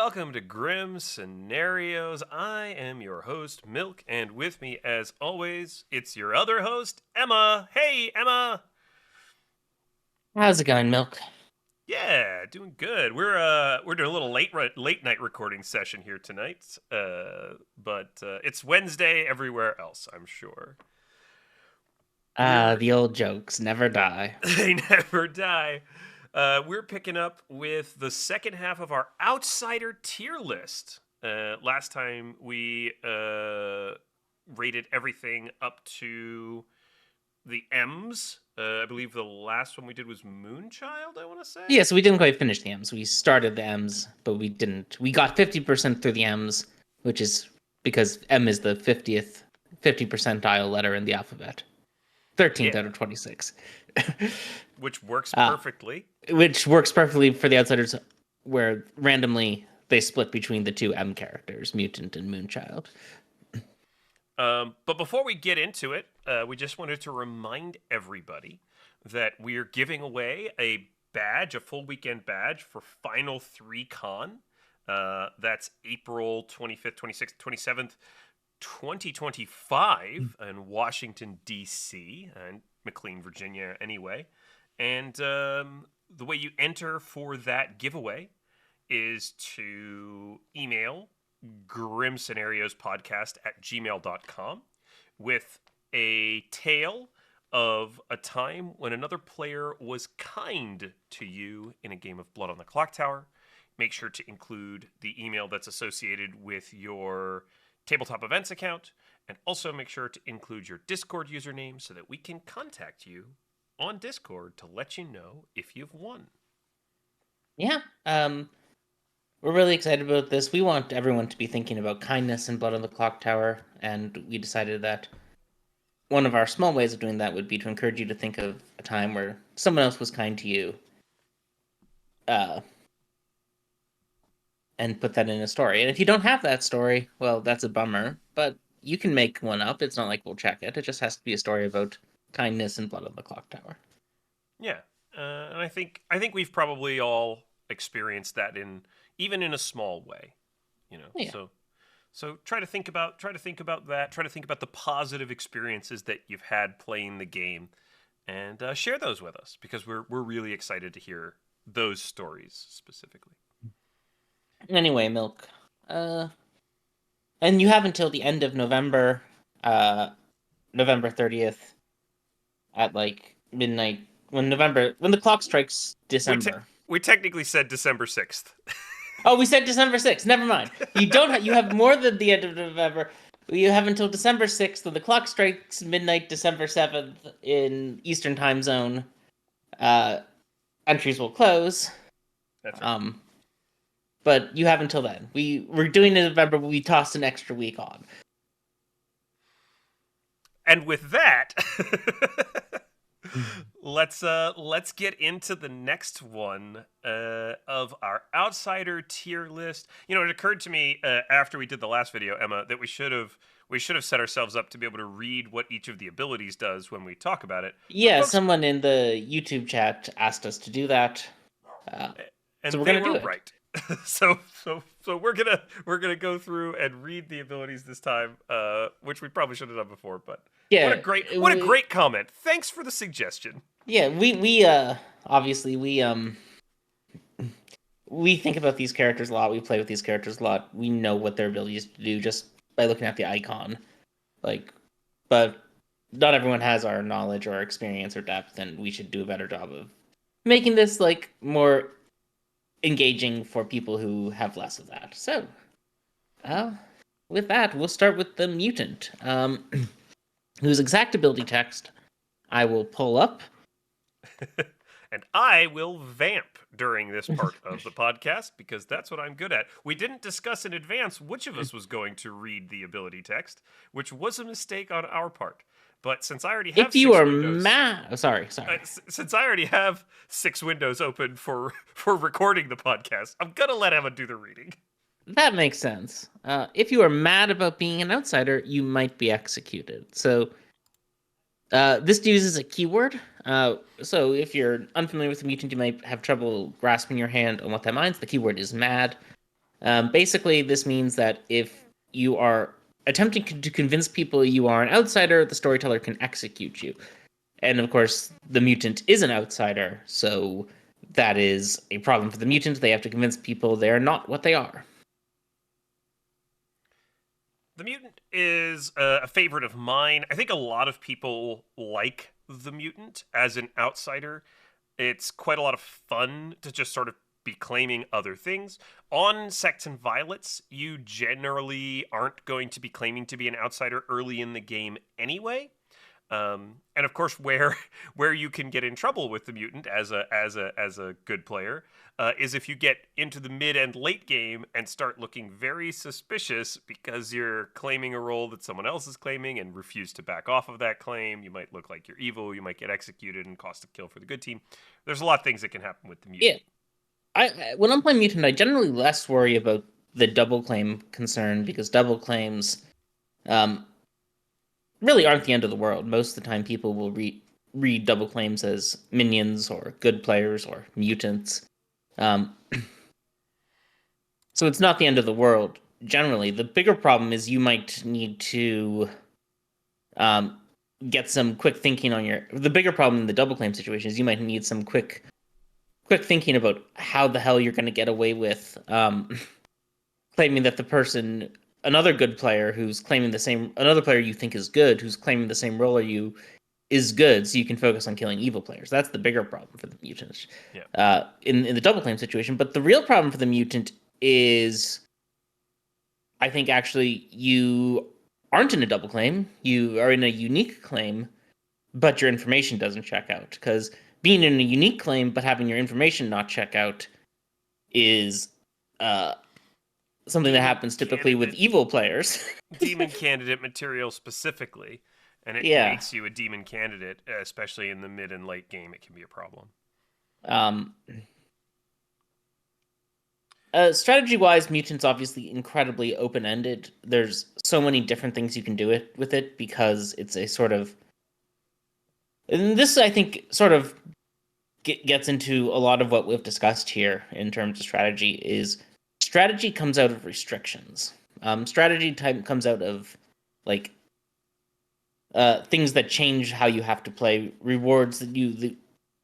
welcome to Grim Scenarios. I am your host, Milk, and with me, as always, it's your other host, Emma. Hey, Emma! How's it going, Milk? Yeah, doing good. We're doing a little late night recording session here tonight, but it's Wednesday everywhere else, I'm sure. The old jokes never die. They never die. We're picking up with the second half of our Outsider tier list. Last time we rated everything up to the M's. I believe the last one we did was Moonchild, I want to say. Yeah, so we didn't quite finish the M's. We started the M's, but we didn't. We got 50% through the M's, which is because M is the 50 percentile letter in the alphabet. 13th out of 26. Which works perfectly. Which works perfectly for the Outsiders, where randomly they split between the two M characters, Mutant and Moonchild. But before we get into it, we just wanted to remind everybody that we're giving away a badge, a full weekend badge for Final 3 Con. That's April 25th, 26th, 27th, 2025 in Washington, D.C., and McLean, Virginia, anyway. And the way you enter for that giveaway is to email grimscenariospodcast@gmail.com with a tale of a time when another player was kind to you in a game of Blood on the Clocktower. Make sure to include the email that's associated with your Tabletop Events account, and also make sure to include your Discord username so that we can contact you on Discord to let you know if you've won. Yeah, we're really excited about this. We want everyone to be thinking about kindness in Blood on the Clocktower, and we decided that one of our small ways of doing that would be to encourage you to think of a time where someone else was kind to you, and put that in a story. And if you don't have that story, well, that's a bummer, but you can make one up. It's not like we'll check it. It just has to be a story about kindness and Blood on the Clocktower. Yeah, and I think we've probably all experienced that even in a small way, you know. Yeah. So try to think about that. Try to think about the positive experiences that you've had playing the game, and share those with us because we're really excited to hear those stories specifically. Anyway, Milk. And you have until the end of November, November 30th, at like midnight, when the clock strikes December. We technically said December 6th. Oh, we said December 6th. Never mind. You don't. You have more than the end of November. You have until December 6th, when the clock strikes midnight, December 7th in Eastern Time Zone. Entries will close. That's right. But you have until then. We're doing it in November, but we tossed an extra week on. And with that, let's get into the next one of our Outsider tier list. You know, it occurred to me after we did the last video, Emma, that we should have set ourselves up to be able to read what each of the abilities does when we talk about it. Yeah, folks, someone in the YouTube chat asked us to do that, and so we're gonna do it. Right. So we're gonna go through and read the abilities this time, which we probably should have done before. But yeah, what a great comment! Thanks for the suggestion. Yeah, we obviously we think about these characters a lot. We play with these characters a lot. We know what their abilities do just by looking at the icon, but not everyone has our knowledge or experience or depth, and we should do a better job of making this more engaging for people who have less of that. So, with that, we'll start with the Mutant, whose exact ability text I will pull up. And I will vamp during this part of the podcast because that's what I'm good at. We didn't discuss in advance which of us was going to read the ability text, which was a mistake on our part. But since I already have since I already have 6 windows open for recording the podcast, I'm gonna let Emma do the reading. That makes sense. If you are mad about being an outsider, you might be executed. So this uses a keyword. So if you're unfamiliar with the Mutant, you might have trouble grasping your hand on what that means. The keyword is mad. Basically, this means that if you are attempting to convince people you are an outsider, the storyteller can execute you. And of course, the mutant is an outsider, so that is a problem for the mutant. They have to convince people they are not what they are. The Mutant is a favorite of mine. I think a lot of people like the Mutant as an outsider. It's quite a lot of fun to just sort of be claiming other things. On Sects and Violets, you generally aren't going to be claiming to be an outsider early in the game anyway. And of course, where where you can get in trouble with the mutant as a good player is if you get into the mid and late game and start looking very suspicious because you're claiming a role that someone else is claiming and refuse to back off of that claim. You might look like you're evil. You might get executed and cost a kill for the good team. There's a lot of things that can happen with the mutant. Yeah, when I'm playing mutant, I generally less worry about the double claim concern because double claims um, really aren't the end of the world. Most of the time, people will read double claims as minions or good players or mutants. Um, so it's not the end of the world. Generally, the bigger problem is you might need to um, get some quick thinking on your. The bigger problem in the double claim situation is you might need some quick thinking about how the hell you're going to get away with claiming that the person, another good player who's claiming the same, another player you think is good, who's claiming the same role as you, is good, so you can focus on killing evil players. That's the bigger problem for the mutant. Yeah. In the double claim situation. But the real problem for the mutant is, I think actually you aren't in a double claim. You are in a unique claim, but your information doesn't check out. Because being in a unique claim but having your information not check out is something that happens typically with evil players. Demon candidate material specifically, and it Yeah. makes you a demon candidate, especially in the mid and late game. It can be a problem. Strategy-wise, Mutant's obviously incredibly open-ended. There's so many different things you can do with it because it's a sort of... And this, I think, sort of gets into a lot of what we've discussed here in terms of strategy, is strategy comes out of restrictions. Strategy type comes out of, like, things that change how you have to play, rewards that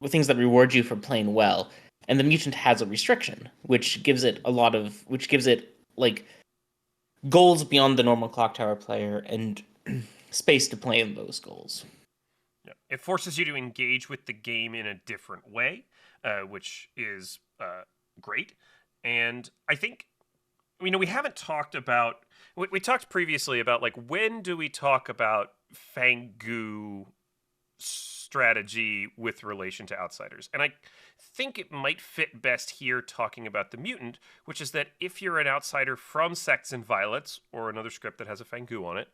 things that reward you for playing well. And the mutant has a restriction, which gives it like goals beyond the normal Clocktower player and space to play in those goals. Yeah. It forces you to engage with the game in a different way, which is great. And I think, we haven't talked about. We talked previously about, like, when do we talk about Fangu strategy with relation to outsiders? And I think it might fit best here talking about the mutant, which is that if you're an outsider from Sects and Violets, or another script that has a Fangu on it,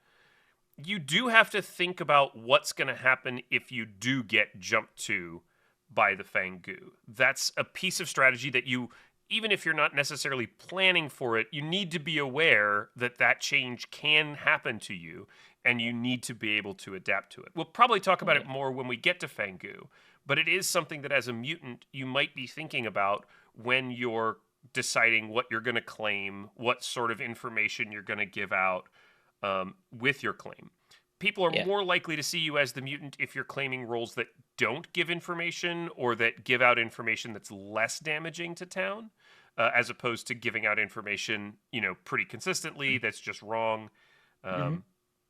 you do have to think about what's going to happen if you do get jumped to by the Fangu. That's a piece of strategy that you, even if you're not necessarily planning for it, you need to be aware that that change can happen to you, and you need to be able to adapt to it. We'll probably talk about it more when we get to Fangu, but it is something that as a mutant you might be thinking about when you're deciding what you're going to claim, what sort of information you're going to give out with your claim. People are more likely to see you as the mutant if you're claiming roles that don't give information or that give out information that's less damaging to town, as opposed to giving out information, pretty consistently that's just wrong.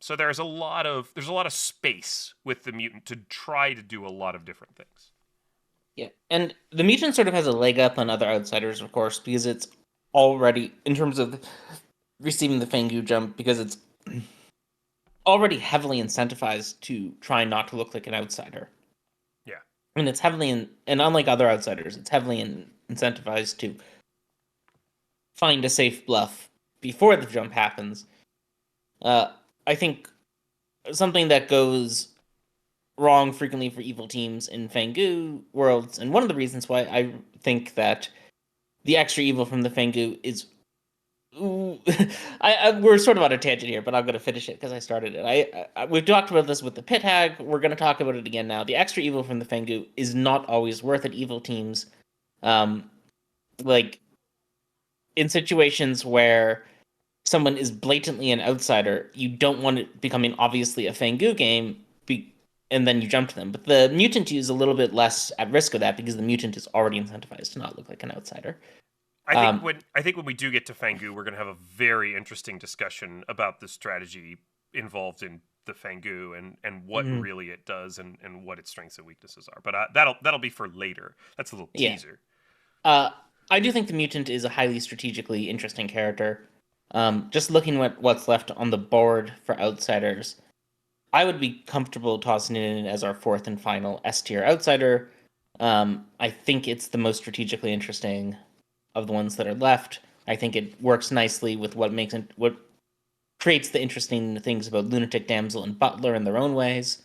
So there's a lot of space with the mutant to try to do a lot of different things. Yeah, and the mutant sort of has a leg up on other outsiders, of course, because it's already, in terms of receiving the Fangu jump, because it's already heavily incentivized to try not to look like an outsider. Yeah. And it's heavily, and unlike other outsiders, it's heavily incentivized to find a safe bluff before the jump happens. I think something that goes wrong frequently for evil teams in Fangu worlds, and one of the reasons why I think that the extra evil from the Fangu is... we're sort of on a tangent here, but I'm going to finish it because I started it. We've talked about this with the Pit Hag. We're going to talk about it again now. The extra evil from the Fangu is not always worth it. Evil teams, like, in situations where someone is blatantly an outsider, you don't want it becoming obviously a Fangoo game, and then you jump to them. But the mutant is a little bit less at risk of that because the mutant is already incentivized to not look like an outsider. Um, I think when we do get to Fangu, we're going to have a very interesting discussion about the strategy involved in the Fangu and what mhm, really it does and what its strengths and weaknesses are. But that'll be for later. That's a little yeah. teaser. Uh, I do think the mutant is a highly strategically interesting character. Just looking at what's left on the board for outsiders, I would be comfortable tossing it in as our fourth and final S tier outsider. I think it's the most strategically interesting of the ones that are left. I think it works nicely with what creates the interesting things about Lunatic Damsel and Butler in their own ways.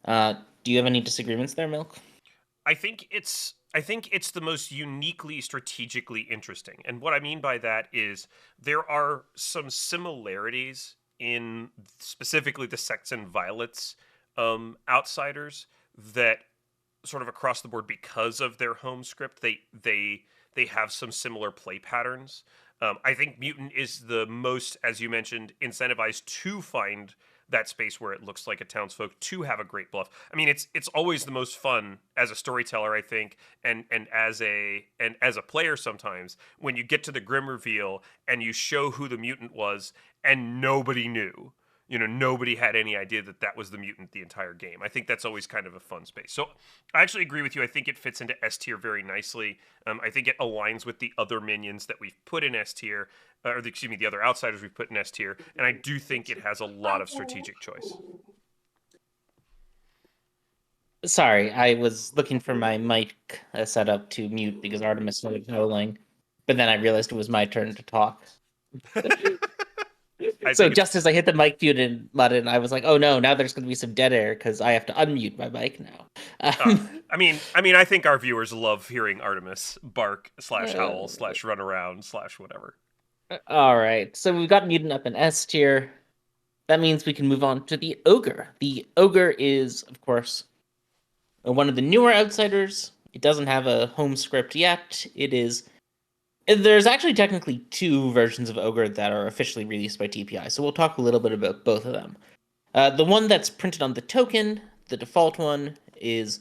Uh, do you have any disagreements there, Milk? I think it's the most uniquely strategically interesting. And what I mean by that is there are some similarities in specifically the Sects and Violets outsiders that sort of across the board because of their home script they have some similar play patterns. I think Mutant is the most, as you mentioned, incentivized to find that space where it looks like a townsfolk to have a great bluff. I mean, it's always the most fun as a storyteller, I think, and as a player sometimes when you get to the grim reveal and you show who the mutant was and nobody knew. You know, nobody had any idea that that was the mutant the entire game. I think that's always kind of a fun space. So I actually agree with you. I think it fits into S tier very nicely. I think it aligns with the other minions that we've put in S tier, excuse me, the other outsiders we've put in S tier. And I do think it has a lot of strategic choice. Sorry, I was looking for my mic set up to mute because Artemis started howling, but then I realized it was my turn to talk. I So think it's. just as I hit the mic mute button, I was like, "Oh no! Now there's going to be some dead air because I have to unmute my mic now." I think our viewers love hearing Artemis bark slash Uh, howl slash run around slash whatever. all right, so we've got mutant up in S tier. That means we can move on to the ogre. The ogre is, of course, one of the newer outsiders. It doesn't have a home script yet. It is. There's actually technically two versions of Ogre that are officially released by TPI, so we'll talk a little bit about both of them. The one that's printed on the token, the default one, is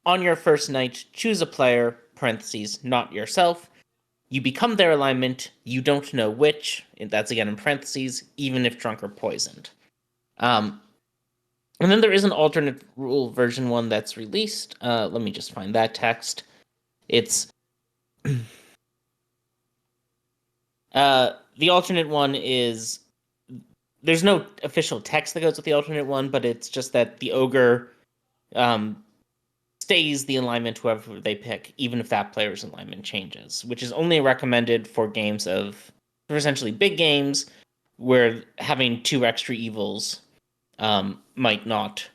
on your first night, choose a player, parentheses, not yourself. You become their alignment, you don't know which, and that's again in parentheses, even if drunk or poisoned. Um, and then there is an alternate rule version one that's released. Let me just find that text. It's the alternate one is there's no official text that goes with the alternate one, but it's just that the ogre um, stays the alignment whoever they pick, even if that player's alignment changes, which is only recommended for games for essentially big games where having two extra evils might not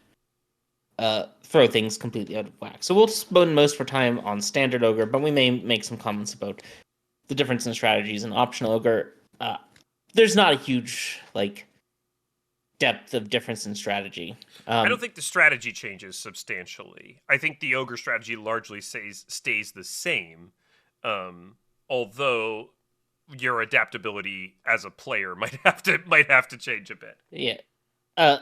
throw things completely out of whack. So we'll spend most of our time on standard ogre, but we may make some comments about the difference in strategies and optional ogre. There's not a huge depth of difference in strategy. I don't think the strategy changes substantially. I think the ogre strategy largely stays the same, although your adaptability as a player might have to change a bit. Yeah. Uh,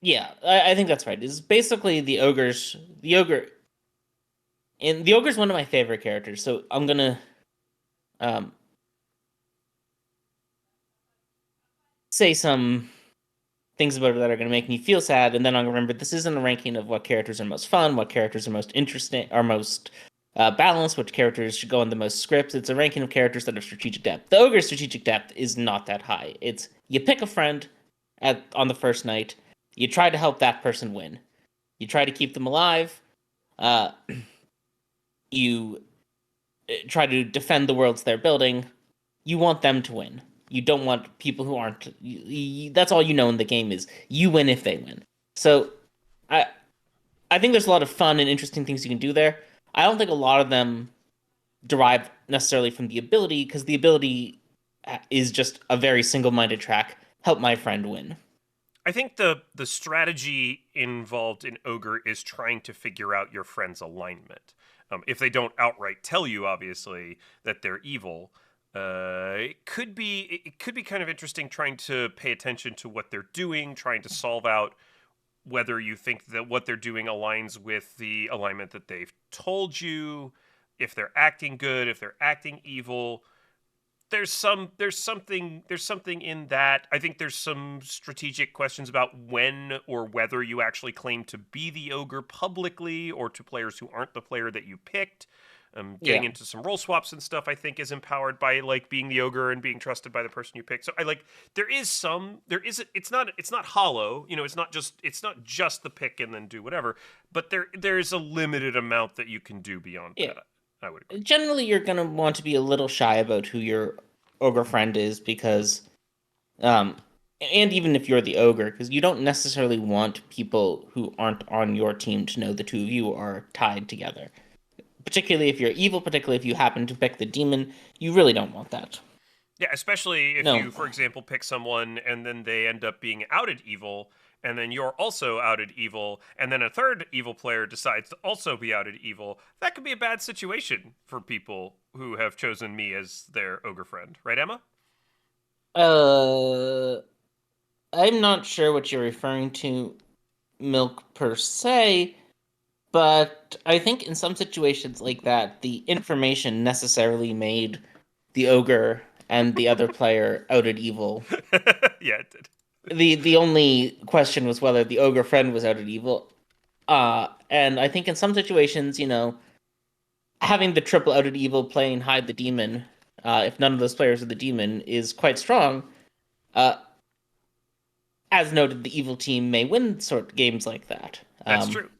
yeah, I think that's right. It's basically the ogre, and the ogre's one of my favorite characters. So I'm gonna um, say some things about it that are gonna make me feel sad, and then I'll remember this isn't a ranking of what characters are most fun, what characters are most interesting, are most balanced, which characters should go on the most scripts. It's a ranking of characters that have strategic depth. The ogre's strategic depth is not that high. It's you pick a friend on the first night, you try to help that person win. You try to keep them alive. Uh, you try to defend the worlds they're building. You want them to win. You don't want people who aren't. That's all you know in the game is you win if they win. So, I I think there's a lot of fun and interesting things you can do there. I don't think a lot of them derive necessarily from the ability because the ability is just a very single-minded track. Help my friend win. I think the strategy involved in ogre is trying to figure out your friend's alignment. If they don't outright tell you, obviously, that they're evil, it could be kind of interesting trying to pay attention to what they're doing, trying to solve out whether you think that what they're doing aligns with the alignment that they've told you, if they're acting good, if they're acting evil. There's something in that. I think there's some strategic questions about when or whether you actually claim to be the ogre publicly or to players who aren't the player that you picked. Getting Yeah. into some role swaps and stuff, I think, is empowered by like being the ogre and being trusted by the person you pick. So I like it's not hollow. It's not just the pick and then do whatever. But there's a limited amount that you can do beyond Yeah. that. I would agree. Generally, you're gonna want to be a little shy about who your ogre friend is because, um, and even if you're the ogre, because you don't necessarily want people who aren't on your team to know the two of you are tied together. Particularly if you're evil, particularly if you happen to pick the demon, you really don't want that. Yeah, especially if No. you, for example, pick someone and then they end up being outed evil, and then you're also outed evil, and then a third evil player decides to also be outed evil. That could be a bad situation for people who have chosen me as their ogre friend, right, Emma? Uh, I'm not sure what you're referring to, Milk per se, but I think in some situations like that, the information necessarily made the ogre and the other player outed evil. Yeah, it did. The only question was whether the ogre friend was outed evil. And I think in some situations, having the triple outed evil playing hide the demon, if none of those players are the demon, is quite strong. Uh, as noted, the evil team may win sort of games like that. That's true.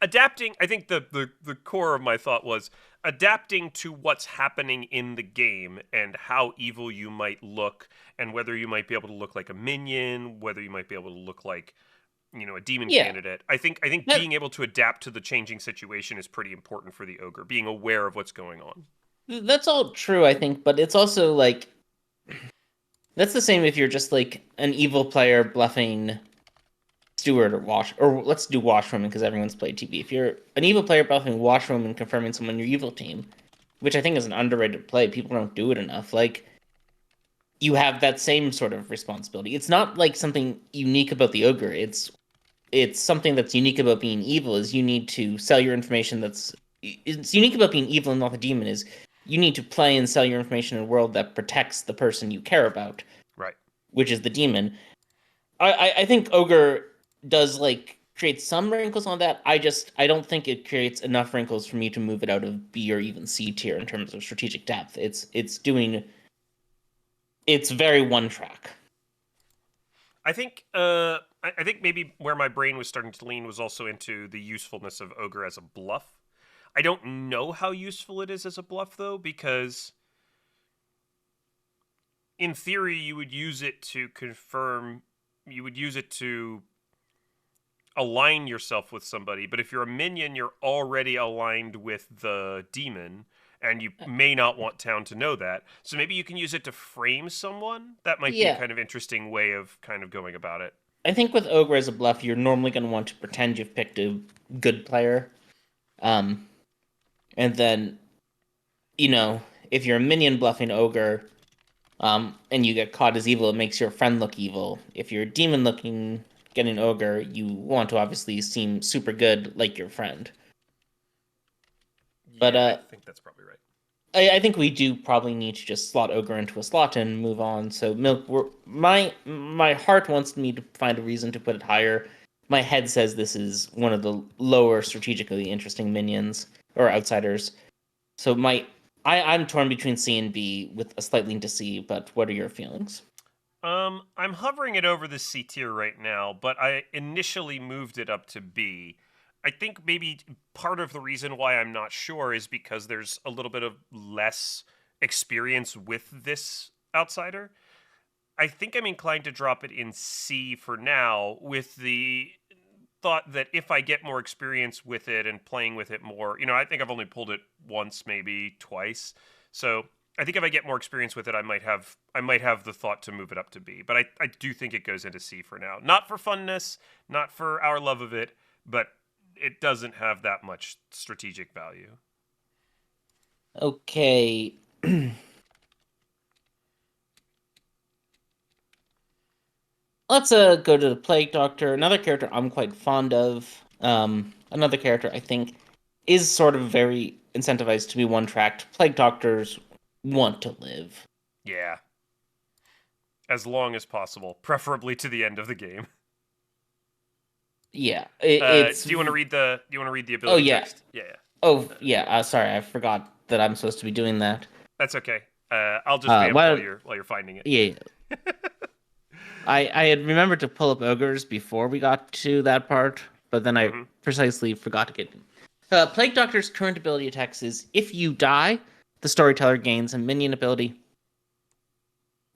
Adapting. I think the core of my thought was adapting to what's happening in the game and how evil you might look, and whether you might be able to look like a minion, whether you might be able to look like a demon Yeah, candidate. I think that, being able to adapt to the changing situation is pretty important for the ogre. Being aware of what's going on. that's all true, I think, but it's also like that's the same if you're just like an evil player bluffing Steward or Wash, or let's do Washwoman because everyone's played TB. If you're an evil player bluffing Washwoman and confirming someone your evil team, which I think is an underrated play, people don't do it enough. Like you have that same sort of responsibility. It's not like something unique about the ogre. It's something that's unique about being evil. Is you need to sell your information. It's unique about being evil and not the demon. Is you need to play and sell your information in a world that protects the person you care about, Right. which is the demon. I think ogre does like create some wrinkles on that. I don't think it creates enough wrinkles for me to move it out of B or even C tier in terms of strategic depth. It's very one track. I think maybe where my brain was starting to lean was also into the usefulness of ogre as a bluff. I don't know how useful it is as a bluff though, because in theory you would use it to confirm. You would use it to align yourself with somebody, but if you're a minion, you're already aligned with the demon, and you may not want town to know that. So maybe you can use it to frame someone. That might be a Yeah, kind of interesting way of kind of going about it. I think with ogre as a bluff, you're normally going to want to pretend you've picked a good player, um, and then if you're a minion bluffing ogre, and you get caught as evil, it makes your friend look evil. If you're a demon looking getting ogre, you want to obviously seem super good like your friend. But Yeah, I think that's probably right. I think we do probably need to just slot ogre into a slot and move on. So milk, my heart wants me to find a reason to put it higher. My head says this is one of the lower strategically interesting minions or outsiders. So I'm torn between C and B with a slight lean to C. But what are your feelings? I'm hovering it over the C tier right now, but I initially moved it up to B. I think maybe part of the reason why I'm not sure is because there's a little bit of less experience with this outsider. I think I'm inclined to drop it in C for now, with the thought that if I get more experience with it and playing with it more, I think I've only pulled it once, maybe twice. So I think if I get more experience with it, I might have the thought to move it up to B. But I do think it goes into C for now. Not for funness, not for our love of it, but it doesn't have that much strategic value. Okay. Let's go to the Plague Doctor, another character I'm quite fond of. Another character I think is sort of very incentivized to be one-tracked. Plague Doctors want to live. Yeah. As long as possible, preferably to the end of the game. Yeah, Do you want to read the Oh ability yeah. text? Yeah. Oh yeah. Sorry, I forgot that I'm supposed to be doing that. That's okay. I'll just vamp Well, while you're finding it. yeah. I had remembered to pull up ogres before we got to that part, but then I Mm-hmm. precisely forgot to get. Plague Doctor's current ability attacks is if you die, the storyteller gains a minion ability.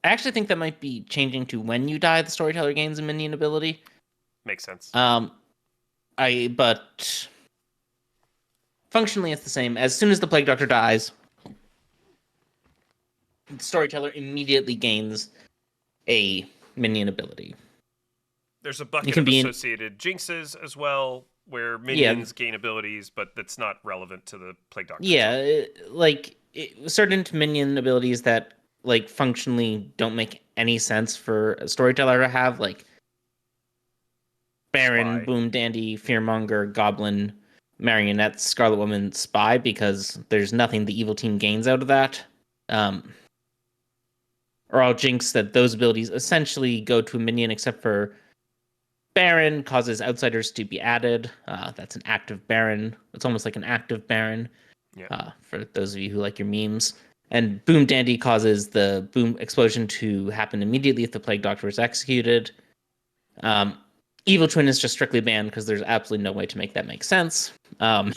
I actually think that might be changing to when you die, the storyteller gains a minion ability. Makes sense. But functionally it's the same. As soon as the Plague Doctor dies, the storyteller immediately gains a minion ability. There's a It bucket can of be associated jinxes as well, where yeah, minions gain abilities, but that's not relevant to the Plague Doctor. yeah, certain minion abilities that like functionally don't make any sense for a storyteller to have, like Baron, Spy. Boom Dandy, Fearmonger, Goblin, Marionette, Scarlet Woman, Spy, because there's nothing the evil team gains out of that. Or I'll jinx that those abilities essentially go to a minion, except for Baron causes outsiders to be added. That's an active Baron. It's almost like an active Baron. Yeah. For those of you who like your memes. And Boom Dandy causes the boom explosion to happen immediately if the Plague Doctor is executed. Evil Twin is just strictly banned because there's absolutely no way to make that make sense. Yep.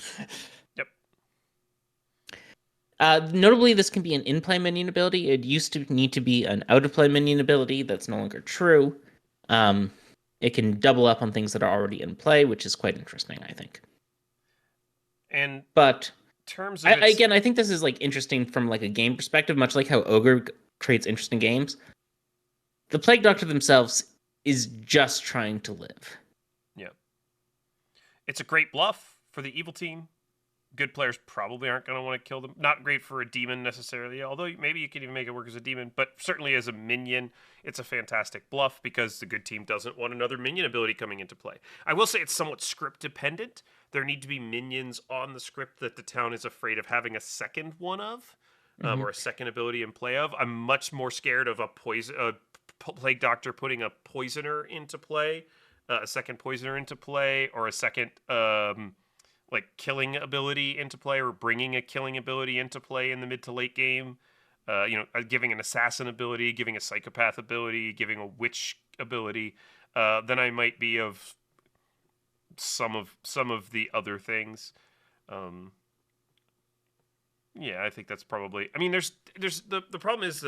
Notably, this can be an in-play minion ability. It used to need to be an out-of-play minion ability. That's no longer true. It can double up on things that are already in play, which is quite interesting, I think. And but terms of again, I think this is like interesting from like a game perspective, much like how Ogre creates interesting games. The Plague Doctor themselves is just trying to live. Yeah. It's a great bluff for the evil team. Good players probably aren't going to want to kill them. Not great for a demon necessarily, although maybe you can even make it work as a demon, but certainly as a minion, it's a fantastic bluff because the good team doesn't want another minion ability coming into play. I will say it's somewhat script dependent. There need to be minions on the script that the town is afraid of having a second one of, or a second ability in play of. I'm much more scared of a Plague Doctor putting a poisoner into play, a second poisoner into play, or a second like killing ability into play, or bringing a killing ability into play in the mid to late game. Giving an assassin ability, giving a psychopath ability, giving a witch ability. Then I might be of some of the other things. Yeah, I think that's probably. I mean, there's the problem is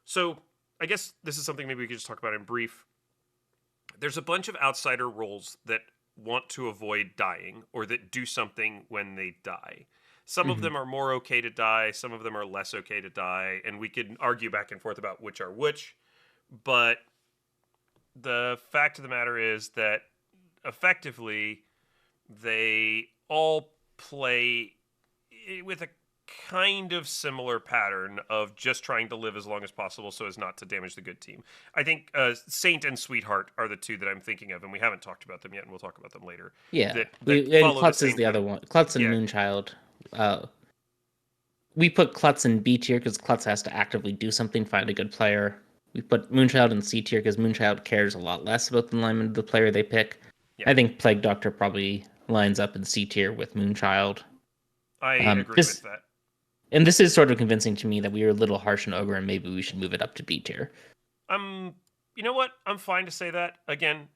so I guess this is something maybe we could just talk about in brief. There's a bunch of outsider roles that want to avoid dying or that do something when they die. Some of them are more okay to die, some of them are less okay to die, and we could argue back and forth about which are which. But the fact of the matter is that effectively they all play with a kind of similar pattern of just trying to live as long as possible so as not to damage the good team. I think Saint and Sweetheart are the two that I'm thinking of, and we haven't talked about them yet, and we'll talk about them later. Yeah, That and follow Klutz is the other one. Klutz and yeah. Moonchild. We put Klutz in B tier because Klutz has to actively do something, find a good player. We put Moonchild in C tier because Moonchild cares a lot less about the alignment of the player they pick. Yeah. I think Plague Doctor probably lines up in C tier with Moonchild. I agree with that. And this is sort of convincing to me that we were a little harsh on Ogre and maybe we should move it up to B tier. You know what? I'm fine to say that. Again,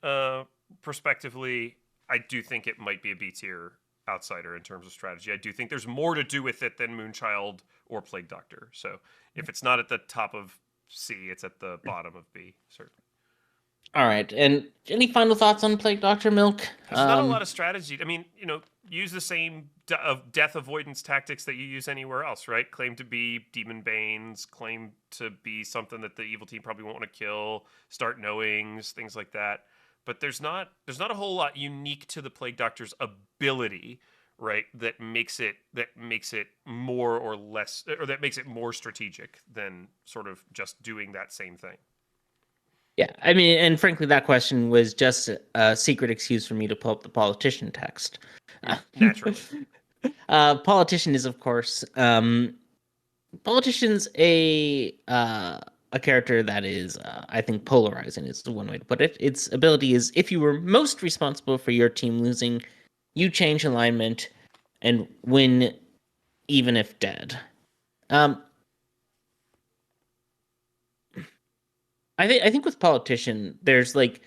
prospectively, I do think it might be a B tier outsider in terms of strategy. I do think there's more to do with it than Moonchild or Plague Doctor. So if it's not at the top of C, it's at the bottom of B, certainly. All right. And any final thoughts on Plague Doctor Milk? There's not a lot of strategy. I mean, use the same death avoidance tactics that you use anywhere else, right? Claim to be Demon Banes, claim to be something that the evil team probably won't want to kill, start knowings, things like that. but there's not a whole lot unique to the Plague Doctor's ability, right? That makes it more or less, or that makes it more strategic than sort of just doing that same thing. Yeah, I mean, and frankly, that question was just a secret excuse for me to pull up the politician text. Naturally. Politician is, of course, politician's a character that is, I think, polarizing is the one way to put it. Its ability is if you were most responsible for your team losing, you change alignment and win, even if dead. Um, I think with politician, there's like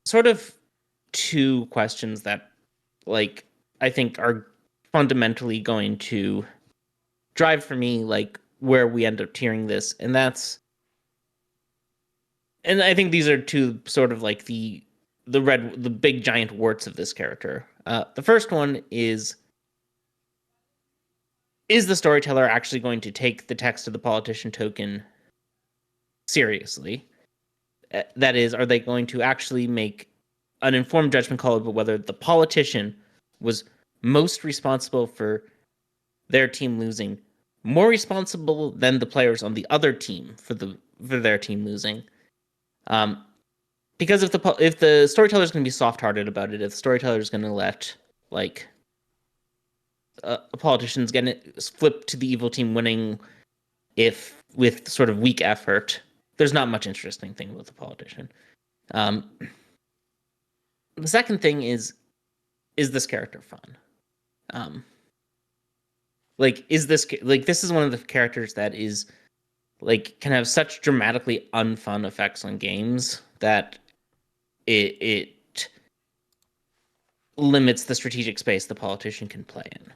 sort of two questions that like I think are fundamentally going to drive for me like where we end up tiering this, and I think these are two sort of like the big giant warts of this character. The first one is the storyteller actually going to take the text of the politician token seriously? That is, are they going to actually make an informed judgment call about whether the politician was most responsible for their team losing, more responsible than the players on the other team for their team losing? Um, because if the storyteller is going to be soft-hearted about it, if the storyteller is going to let like a politician's going to flip to the evil team winning if with sort of weak effort, there's not much interesting thing with the politician. Um, the second thing is this character fun? Um, this is one of the characters that is like can have such dramatically unfun effects on games that it limits the strategic space the politician can play in.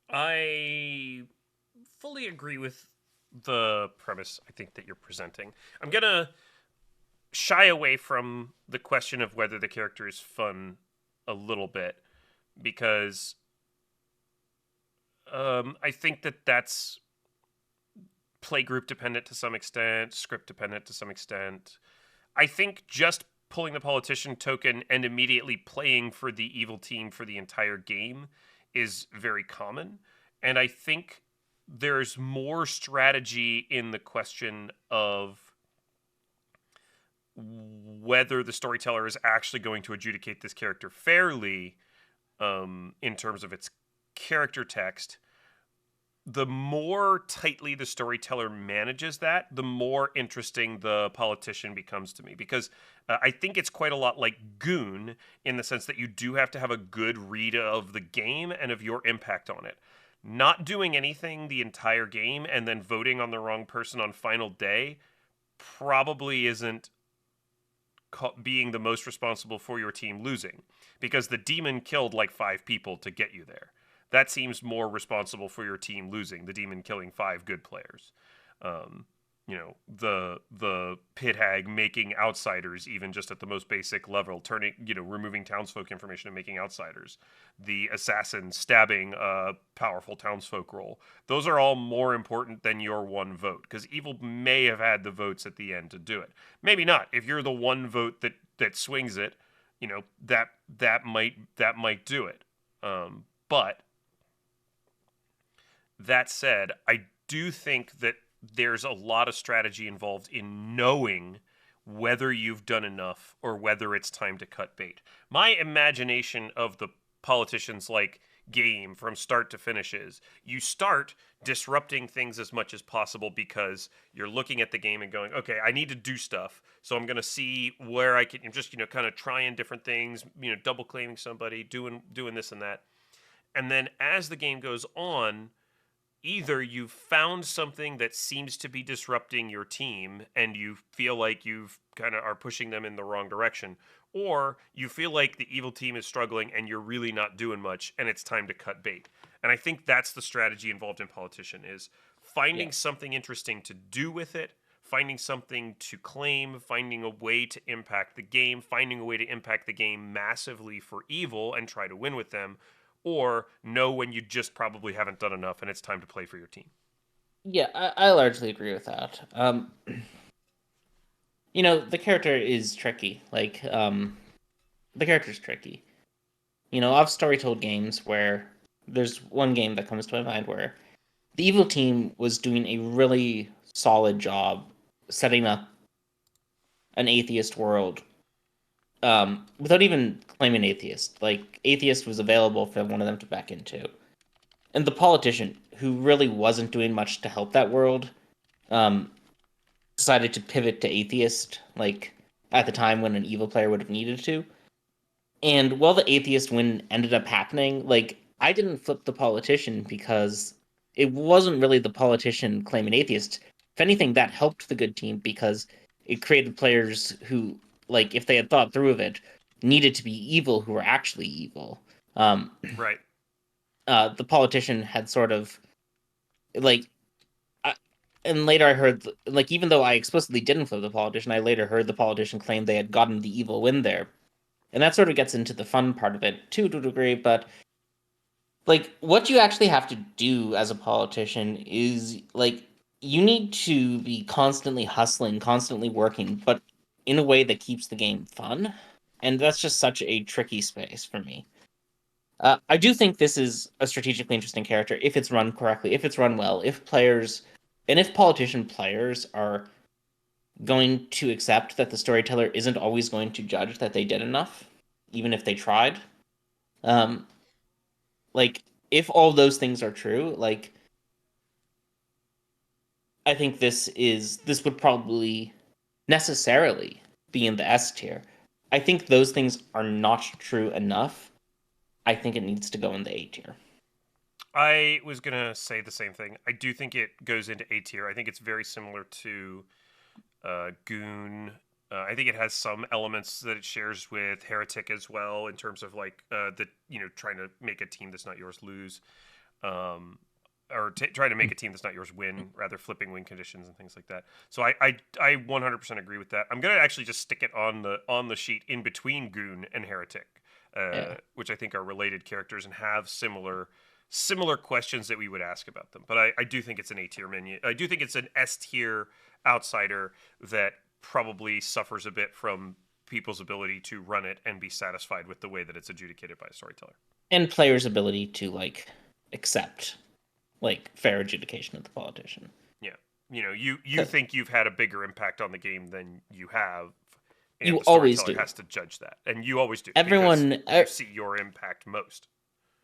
I fully agree with the premise I think that you're presenting. I'm going to shy away from the question of whether the character is fun a little bit because I think that that's playgroup dependent to some extent, script dependent to some extent. I think just pulling the politician token and immediately playing for the evil team for the entire game is very common. And I think there's more strategy in the question of whether the storyteller is actually going to adjudicate this character fairly in terms of its character text. The more tightly the storyteller manages that, the more interesting the politician becomes to me. Because I think it's quite a lot like Goon in the sense that you do have to have a good read of the game and of your impact on it. Not doing anything the entire game and then voting on the wrong person on final day probably isn't being the most responsible for your team losing. Because the demon killed like 5 people to get you there. That seems more responsible for your team losing. The demon killing 5 good players. The pit hag making outsiders, even just at the most basic level, removing townsfolk information and making outsiders. The assassin stabbing a powerful townsfolk role. Those are all more important than your one vote, because evil may have had the votes at the end to do it. Maybe not. If you're the one vote that swings it, that might do it. But that said, I do think that there's a lot of strategy involved in knowing whether you've done enough or whether it's time to cut bait. My imagination of the politicians like game from start to finish is you start disrupting things as much as possible because you're looking at the game and going, okay, I need to do stuff. So I'm going to see where I can just, kind of trying different things, double claiming somebody, doing this and that. And then as the game goes on, either you've found something that seems to be disrupting your team and you feel like you've kind of are pushing them in the wrong direction, or you feel like the evil team is struggling and you're really not doing much and it's time to cut bait. And I think that's the strategy involved in Politician is finding something interesting to do with it, finding something to claim, finding a way to impact the game, finding a way to impact the game massively for evil and try to win with them, or know when you just probably haven't done enough and it's time to play for your team. Yeah, I largely agree with that. The character is tricky. The character's tricky. I've story told games where there's one game that comes to my mind where the evil team was doing a really solid job setting up an atheist world without even claiming atheist. Like, atheist was available for one of them to back into. And the politician, who really wasn't doing much to help that world, um, decided to pivot to atheist, like, at the time when an evil player would have needed to. And while the atheist win ended up happening, like, I didn't flip the politician because it wasn't really the politician claiming atheist. If anything, that helped the good team because it created players who, like, if they had thought through of it, needed to be evil who were actually evil. Right. The politician had sort of, like, and later I heard, like, even though I explicitly didn't flip the politician, I later heard the politician claim they had gotten the evil win there. And that sort of gets into the fun part of it, too, to a degree, but, like, what you actually have to do as a politician is, like, you need to be constantly hustling, constantly working, but in a way that keeps the game fun. And that's just such a tricky space for me. I do think this is a strategically interesting character if it's run correctly, if it's run well, if politician players are going to accept that the storyteller isn't always going to judge that they did enough, even if they tried. Um, like, if all those things are true, like, I think this would probably necessarily be in the S tier. I think those things are not true enough. I think it needs to go in the A tier. I was gonna say the same thing. I do think it goes into A tier. I think it's very similar to Goon. I think it has some elements that it shares with Heretic as well, in terms of like the trying to make a team that's not yours lose, um, or trying to make a team that's not yours win, rather flipping win conditions and things like that. So I 100% agree with that. I'm gonna actually just stick it on the sheet in between Goon and Heretic, Yeah. which I think are related characters and have similar questions that we would ask about them. But I do think it's an A tier menu. I do think it's an S tier outsider that probably suffers a bit from people's ability to run it and be satisfied with the way that it's adjudicated by a storyteller. And players' ability to, like, accept, like, fair adjudication of the politician. Yeah. You think you've had a bigger impact on the game than you have, and You the always storyteller do. has to judge that. And you always do, because Everyone, you see your impact most.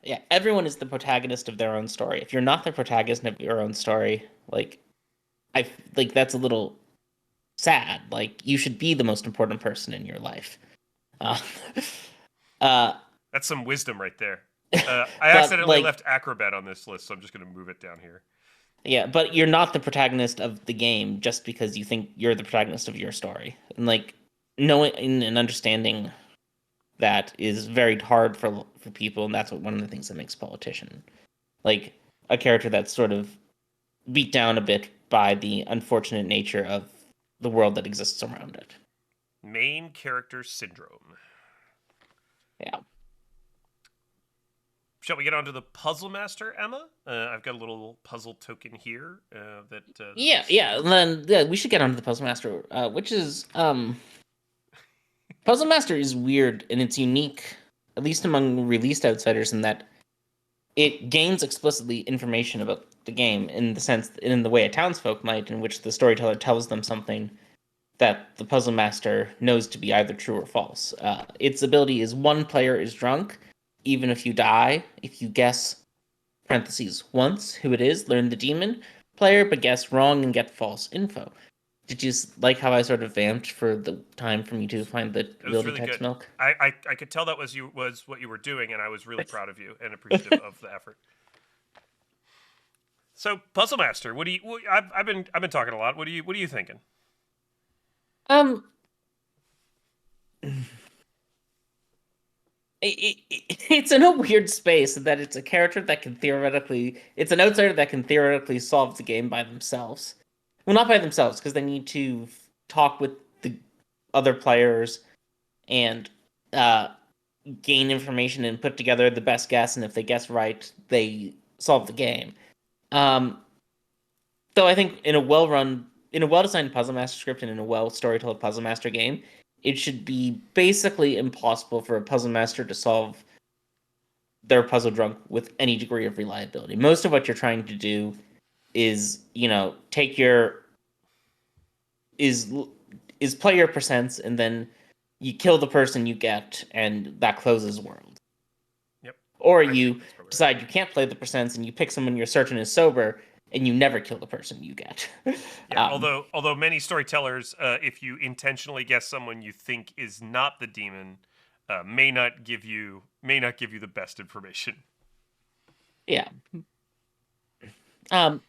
yeah, everyone is the protagonist of their own story. If you're not the protagonist of your own story, like, that's a little sad. Like, you should be the most important person in your life. Uh, uh, That's some wisdom right there. I but, accidentally like, left Acrobat on this list, so I'm just going to move it down here. yeah, but you're not the protagonist of the game just because you think you're the protagonist of your story. And, like, knowing and understanding that is very hard for people, and that's one of the things that makes politician, like, a character that's sort of beat down a bit by the unfortunate nature of the world that exists around it. Main character syndrome. Yeah. Shall we get on to the Puzzlemaster, Emma? I've got a little puzzle token here Yeah. And then we should get onto the Puzzlemaster, which is Puzzlemaster is weird and it's unique, at least among released outsiders, in that it gains explicitly information about the game in the sense, in the way a townsfolk might, in which the storyteller tells them something that the puzzle master knows to be either true or false. Its ability is one player is drunk, even if you die. If you guess (parentheses) once who it is, learn the demon player, but guess wrong and get false info. Did you like how I sort of vamped for the time for me to find the It was ability really text good. milk? I could tell that was what you were doing, and I was really proud of you and appreciative of the effort. So, Puzzlemaster, I've been talking a lot. What are you thinking? Um, it's in a weird space that it's a character that can theoretically, it's an outsider that can theoretically solve the game by themselves. Well, not by themselves, because they need to talk with the other players and gain information and put together the best guess, and if they guess right, they solve the game. Um, though I think in a well-run in a well-designed Puzzle Master script and in a well-storytold Puzzle Master game, it should be basically impossible for a Puzzle Master to solve their puzzle drunk with any degree of reliability. Most of what you're trying to do is, take your is play your percents, and then you kill the person you get, and that closes world. Yep. Or you decide you can't play the percents, and you pick someone you're certain is sober, and you never kill the person you get. Yeah, although many storytellers, if you intentionally guess someone you think is not the demon, may not give you the best information. Yeah. I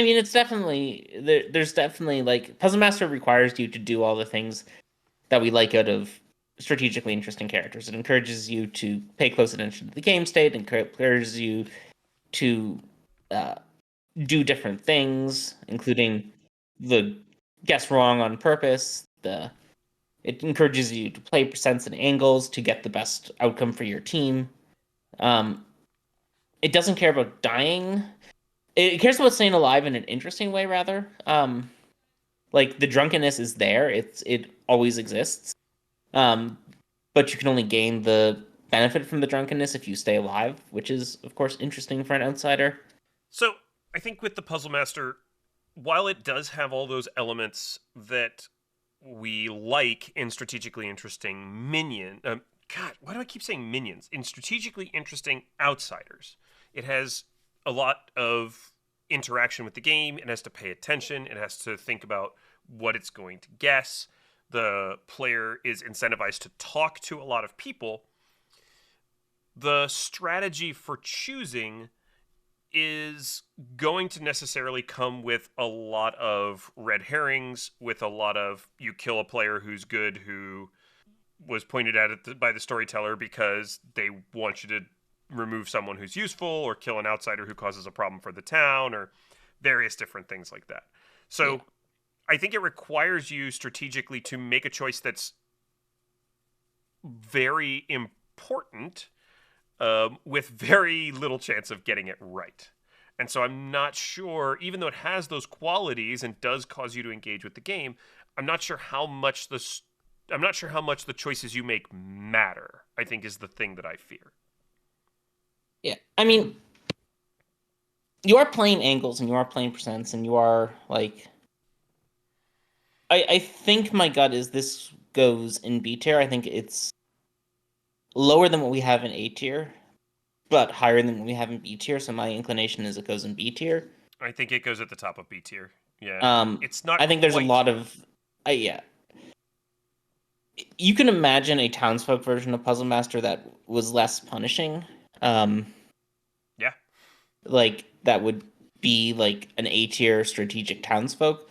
mean, it's definitely there's definitely like Puzzle Master requires you to do all the things that we like out of strategically interesting characters. It encourages you to pay close attention to the game state, encourages you to do different things, including the guess wrong on purpose. It encourages you to play percents and angles to get the best outcome for your team. It doesn't care about dying. It cares about staying alive in an interesting way, rather. Like the drunkenness is there; it always exists. But you can only gain the benefit from the drunkenness if you stay alive, which is, of course, interesting for an outsider. So I think with the Puzzle Master, while it does have all those elements that we like in strategically interesting God, why do I keep saying minions? In strategically interesting outsiders, it has a lot of interaction with the game. It has to pay attention. It has to think about what it's going to guess. The player is incentivized to talk to a lot of people. The strategy for choosing is going to necessarily come with a lot of red herrings, with a lot of you kill a player who's good who was pointed at it by the storyteller because they want you to remove someone who's useful or kill an outsider who causes a problem for the town or various different things like that. So yeah. I think it requires you strategically to make a choice that's very important with very little chance of getting it right. And so I'm not sure, even though it has those qualities and does cause you to engage with the game, I'm not sure how much the choices you make matter, I think is the thing that I fear. Yeah, I mean, you are playing angles and you are playing percents and you are like... I think my gut is this goes in B tier. I think it's lower than what we have in A tier, but higher than what we have in B tier. So my inclination is it goes in B tier. I think it goes at the top of B tier. Yeah. It's not. I think there's a lot of. Yeah. You can imagine a townsfolk version of Puzzle Master that was less punishing. Yeah. Like that would be like an A tier strategic townsfolk.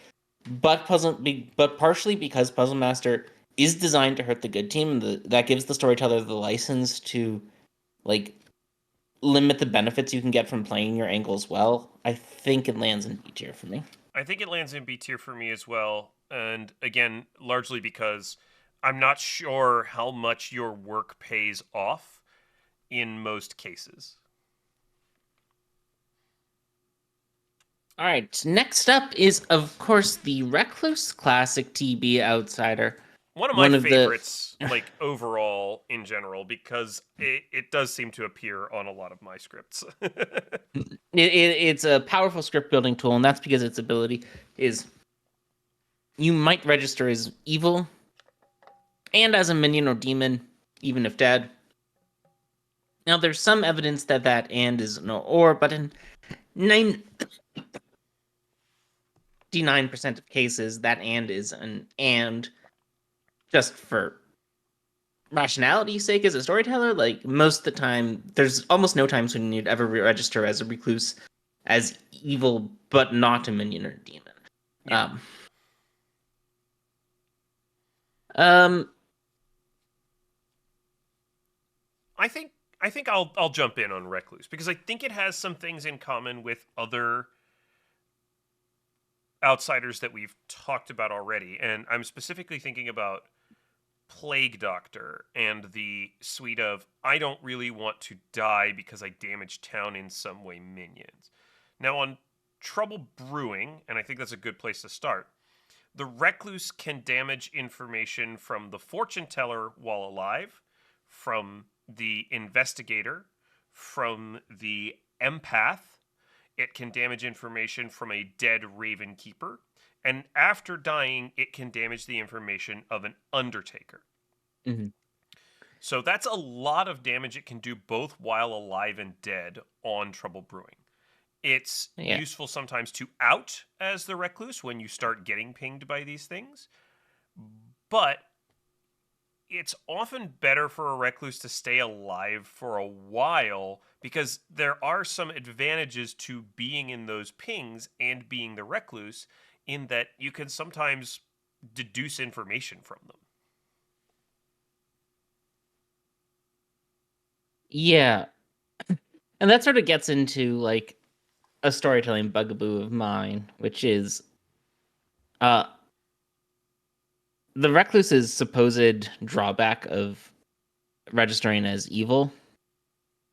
But partially because Puzzle Master is designed to hurt the good team, that gives the storyteller the license to like limit the benefits you can get from playing your angles well. I think it lands in B tier for me. I think it lands in B tier for me as well, and again, largely because I'm not sure how much your work pays off in most cases. All right, next up is, of course, the Recluse Classic TB Outsider. One of my favorites, like, overall, in general, because it does seem to appear on a lot of my scripts. It's a powerful script building tool, and that's because its ability is you might register as evil and as a minion or demon, even if dead. Now, there's some evidence that and is no or, but in 99% of cases, that and is an and. Just for rationality's sake as a storyteller, like most of the time, there's almost no times when you'd ever register as a recluse as evil, but not a minion or a demon. Yeah. I think I'll jump in on Recluse because I think it has some things in common with other outsiders that we've talked about already, and I'm specifically thinking about Plague Doctor and the suite of I don't really want to die because I damaged town in some way minions. Now, on trouble brewing, and I think that's a good place to start. The Recluse can damage information from the fortune teller while alive, from the investigator, from the empath. It can damage information from a dead Raven Keeper. And after dying, it can damage the information of an Undertaker. Mm-hmm. So that's a lot of damage it can do both while alive and dead on Trouble Brewing. It's useful sometimes to out as the Recluse when you start getting pinged by these things. But it's often better for a Recluse to stay alive for a while because there are some advantages to being in those pings and being the Recluse in that you can sometimes deduce information from them. Yeah. And that sort of gets into like a storytelling bugaboo of mine, which is the Recluse's supposed drawback of registering as evil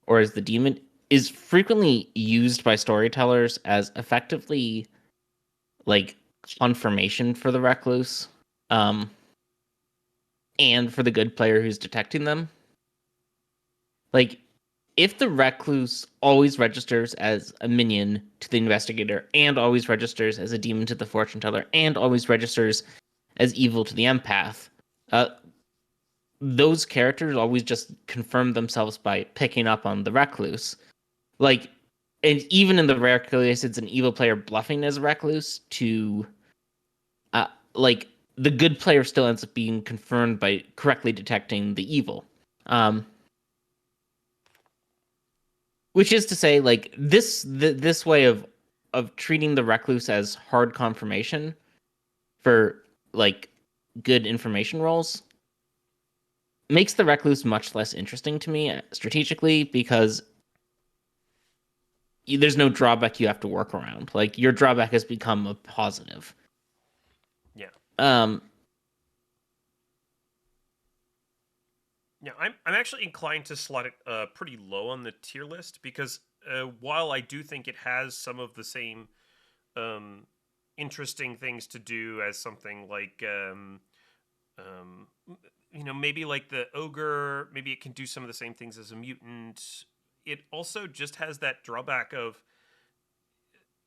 or as the demon is frequently used by storytellers as effectively like confirmation for the Recluse, and for the good player who's detecting them. Like, if the Recluse always registers as a minion to the investigator, and always registers as a demon to the fortune teller, and always registers as evil to the empath, those characters always just confirm themselves by picking up on the Recluse. Like, and even in the rare case it's an evil player bluffing as a Recluse to, like, the good player still ends up being confirmed by correctly detecting the evil. Which is to say, like, this way of treating the Recluse as hard confirmation for like good information rolls makes the Recluse much less interesting to me strategically because there's no drawback you have to work around. Like, your drawback has become a positive. Yeah. Yeah, I'm actually inclined to slot it pretty low on the tier list because while I do think it has some of the same interesting things to do as something like maybe like the Ogre, maybe it can do some of the same things as a mutant. It also just has that drawback of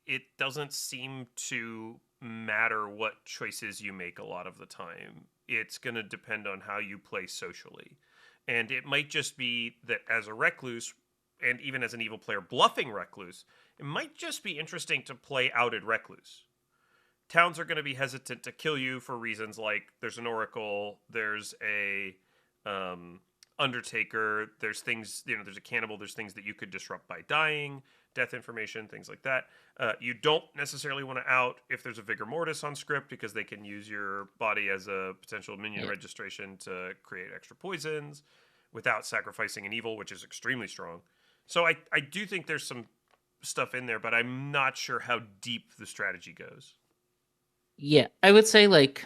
it doesn't seem to matter what choices you make a lot of the time. It's going to depend on how you play socially. And it might just be that as a Recluse, and even as an evil player bluffing Recluse, it might just be interesting to play outed Recluse. Towns are going to be hesitant to kill you for reasons like there's an Oracle, there's a Undertaker, there's things, there's a cannibal, there's things that you could disrupt by dying, death information, things like that. You don't necessarily want to out if there's a Vigor Mortis on script because they can use your body as a potential minion registration to create extra poisons without sacrificing an evil, which is extremely strong. So I do think there's some stuff in there, but I'm not sure how deep the strategy goes. Yeah, I would say like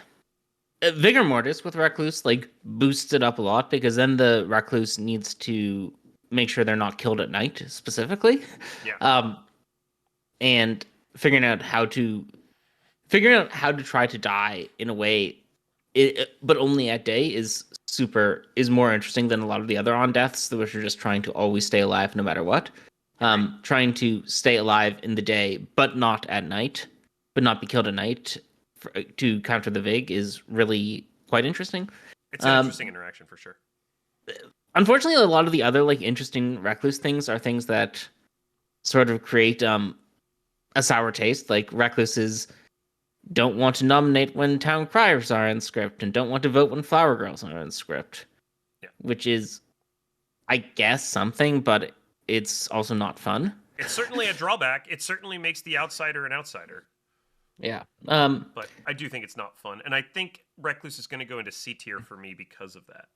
Vigor Mortis with Recluse like boosts it up a lot because then the Recluse needs to make sure they're not killed at night specifically. Yeah. And figuring out how to try to die in a way, but only at day is more interesting than a lot of the other on deaths, which are just trying to always stay alive no matter what. Trying to stay alive in the day, but not at night, but not be killed at night to counter the Vig is really quite interesting. It's an interesting interaction for sure. Unfortunately, a lot of the other like interesting Recluse things are things that sort of create a sour taste. Like Recluses don't want to nominate when town criers are in script and don't want to vote when flower girls are in script. Yeah. Which is, I guess, something, but it's also not fun. It's certainly a drawback. It certainly makes the outsider an outsider. Yeah. But I do think it's not fun. And I think Recluse is going to go into C tier for me because of that.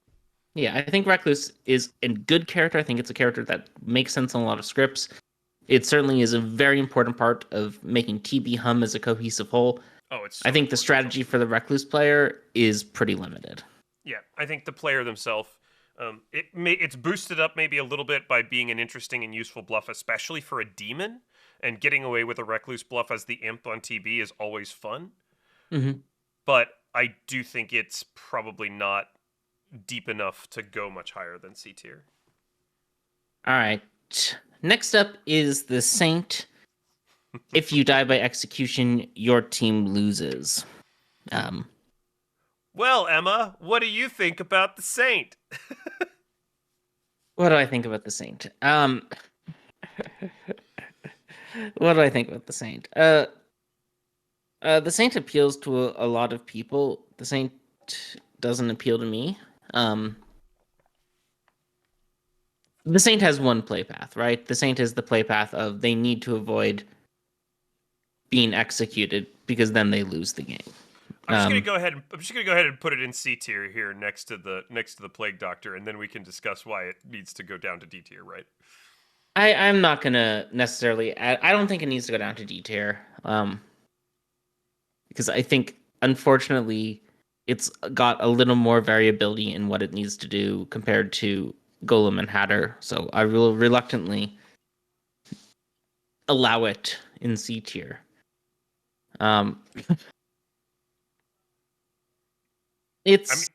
Yeah, I think Recluse is a good character. I think it's a character that makes sense in a lot of scripts. It certainly is a very important part of making TB hum as a cohesive whole. Oh, it's. I think the strategy for the Recluse player is pretty limited. Yeah, I think the player themselves, it's boosted up maybe a little bit by being an interesting and useful bluff, especially for a demon. and getting away with a Recluse bluff as the imp on TB is always fun. Mm-hmm. But I do think it's probably not deep enough to go much higher than C tier. All right. Next up is the Saint. If you die by execution, your team loses. Well, Emma, what do you think about the Saint? What do I think about the Saint? What do I think about the Saint? The Saint appeals to a lot of people. The Saint doesn't appeal to me. The Saint has one play path, right? The Saint is the play path of they need to avoid being executed because then they lose the game. I'm just gonna go ahead and put it in C tier here next to the Plague Doctor, and then we can discuss why it needs to go down to D tier, right? I'm not gonna necessarily. I don't think it needs to go down to D tier, because I think unfortunately it's got a little more variability in what it needs to do compared to Golem and Hatter. So I will reluctantly allow it in C tier. It's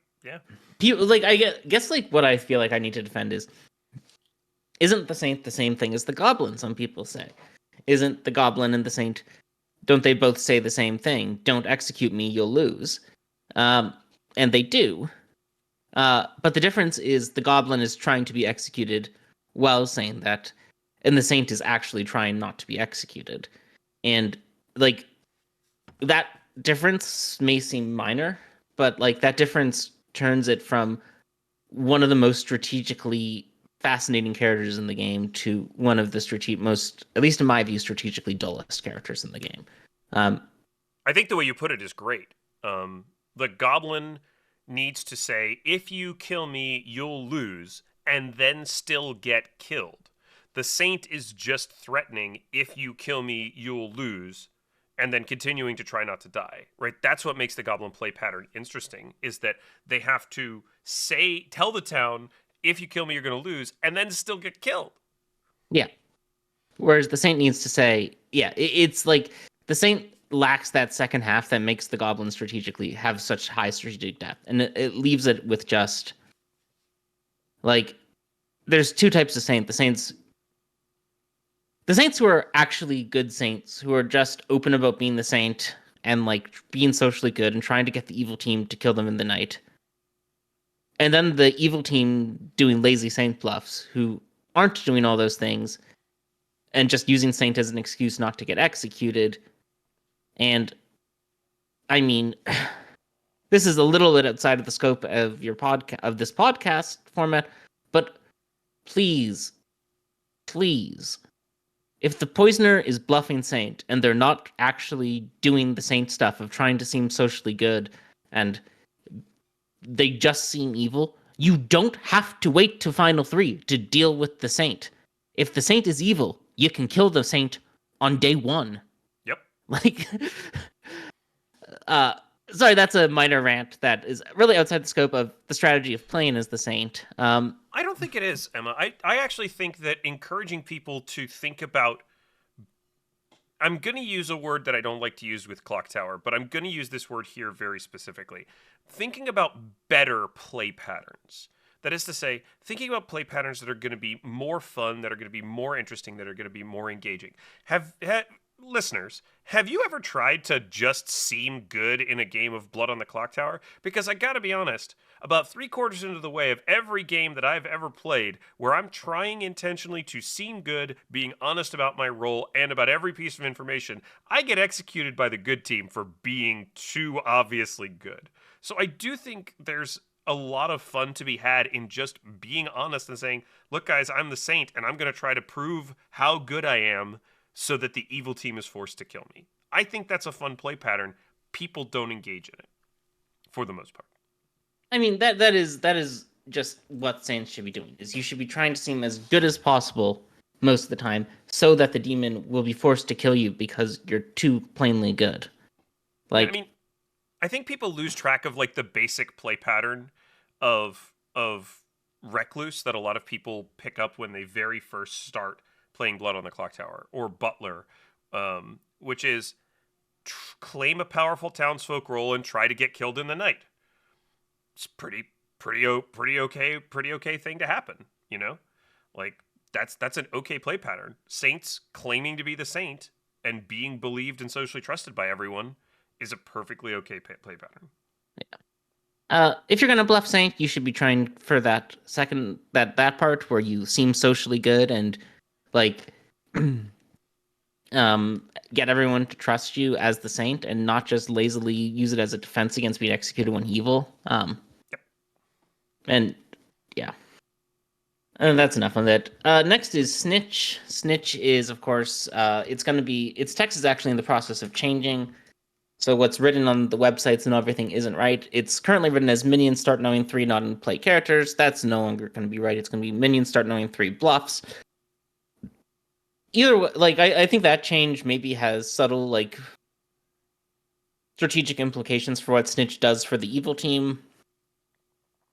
like I guess like what I feel like I need to defend is isn't the Saint the same thing as the Goblin? Some people say, isn't the Goblin and the Saint? Don't they both say the same thing? Don't execute me, you'll lose. And they do. But the difference is the Goblin is trying to be executed while saying that, and the Saint is actually trying not to be executed. And like that difference may seem minor, but like that difference turns it from one of the most strategically fascinating characters in the game to one of the most, at least in my view, strategically dullest characters in the game. I think the way you put it is great. The Goblin needs to say, if you kill me, you'll lose, and then still get killed. The Saint is just threatening, if you kill me, you'll lose, and then continuing to try not to die, right? That's what makes the Goblin play pattern interesting, is that they have to tell the town, if you kill me, you're going to lose, and then still get killed. Yeah. Whereas the Saint needs to say, yeah, it's like the Saint lacks that second half that makes the Goblin strategically have such high strategic depth. And it leaves it with just, like, there's two types of Saint. The Saints who are actually good Saints, who are just open about being the Saint and, like, being socially good and trying to get the evil team to kill them in the night. And then the evil team doing lazy Saint bluffs, who aren't doing all those things and just using Saint as an excuse not to get executed. And I mean, this is a little bit outside of the scope of your this podcast format, but please, if the poisoner is bluffing Saint and they're not actually doing the Saint stuff of trying to seem socially good and they just seem evil, you don't have to wait to Final 3 to deal with the Saint. If the Saint is evil, you can kill the Saint on day 1. Yep. Like, sorry, that's a minor rant that is really outside the scope of the strategy of playing as the Saint. I don't think it is, Emma. I actually think that encouraging people to think about... I'm going to use a word that I don't like to use with Clocktower, but I'm going to use this word here very specifically. Thinking about better play patterns. That is to say, thinking about play patterns that are going to be more fun, that are going to be more interesting, that are going to be more engaging. Listeners, have you ever tried to just seem good in a game of Blood on the Clocktower? Because I gotta be honest, about 3/4 into the way of every game that I've ever played, where I'm trying intentionally to seem good, being honest about my role, and about every piece of information, I get executed by the good team for being too obviously good. So I do think there's a lot of fun to be had in just being honest and saying, look guys, I'm the Saint, and I'm gonna try to prove how good I am so that the evil team is forced to kill me. I think that's a fun play pattern. People don't engage in it, for the most part. I mean, that is just what Saints should be doing. Is you should be trying to seem as good as possible most of the time, so that the demon will be forced to kill you because you're too plainly good. Like, I mean, I think people lose track of like the basic play pattern of Recluse that a lot of people pick up when they very first start playing Blood on the Clocktower, or Butler, which is claim a powerful townsfolk role and try to get killed in the night. It's pretty okay thing to happen, you know? Like that's an okay play pattern. Saints claiming to be the saint and being believed and socially trusted by everyone is a perfectly okay play pattern. If you're gonna bluff Saint, you should be trying for that that part where you seem socially good and like get everyone to trust you as the Saint and not just lazily use it as a defense against being executed when evil. Yep. And yeah. And that's enough on that. Next is Snitch. Snitch is, of course, its text is actually in the process of changing. So what's written on the websites and everything isn't right. It's currently written as minions start knowing 3 not in play characters. That's no longer going to be right. It's going to be minions start knowing 3 bluffs. Either way, like I think that change maybe has subtle like strategic implications for what Snitch does for the evil team.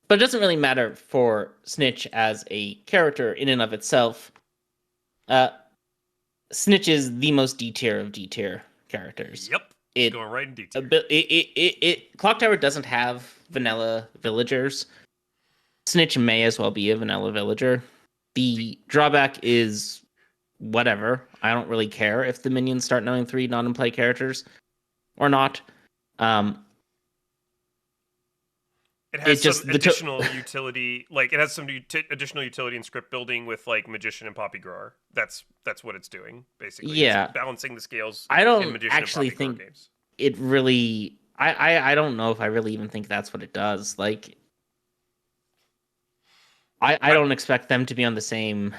But it doesn't really matter for Snitch as a character in and of itself. Snitch is the most D tier of D tier characters. Yep. Going right in detail. Clocktower doesn't have vanilla villagers. Snitch may as well be a vanilla villager. The drawback is whatever. I don't really care if the minions start knowing 3 non-in-play characters or not. It has some additional utility, like it has some additional utility in script building with like Magician and Poppy Grower. That's what it's doing basically. Yeah, it's balancing the scales. I don't in Magician actually and Poppy think Grower games. It really. I don't know if I really even think that's what it does. Like, I don't expect them to be on the same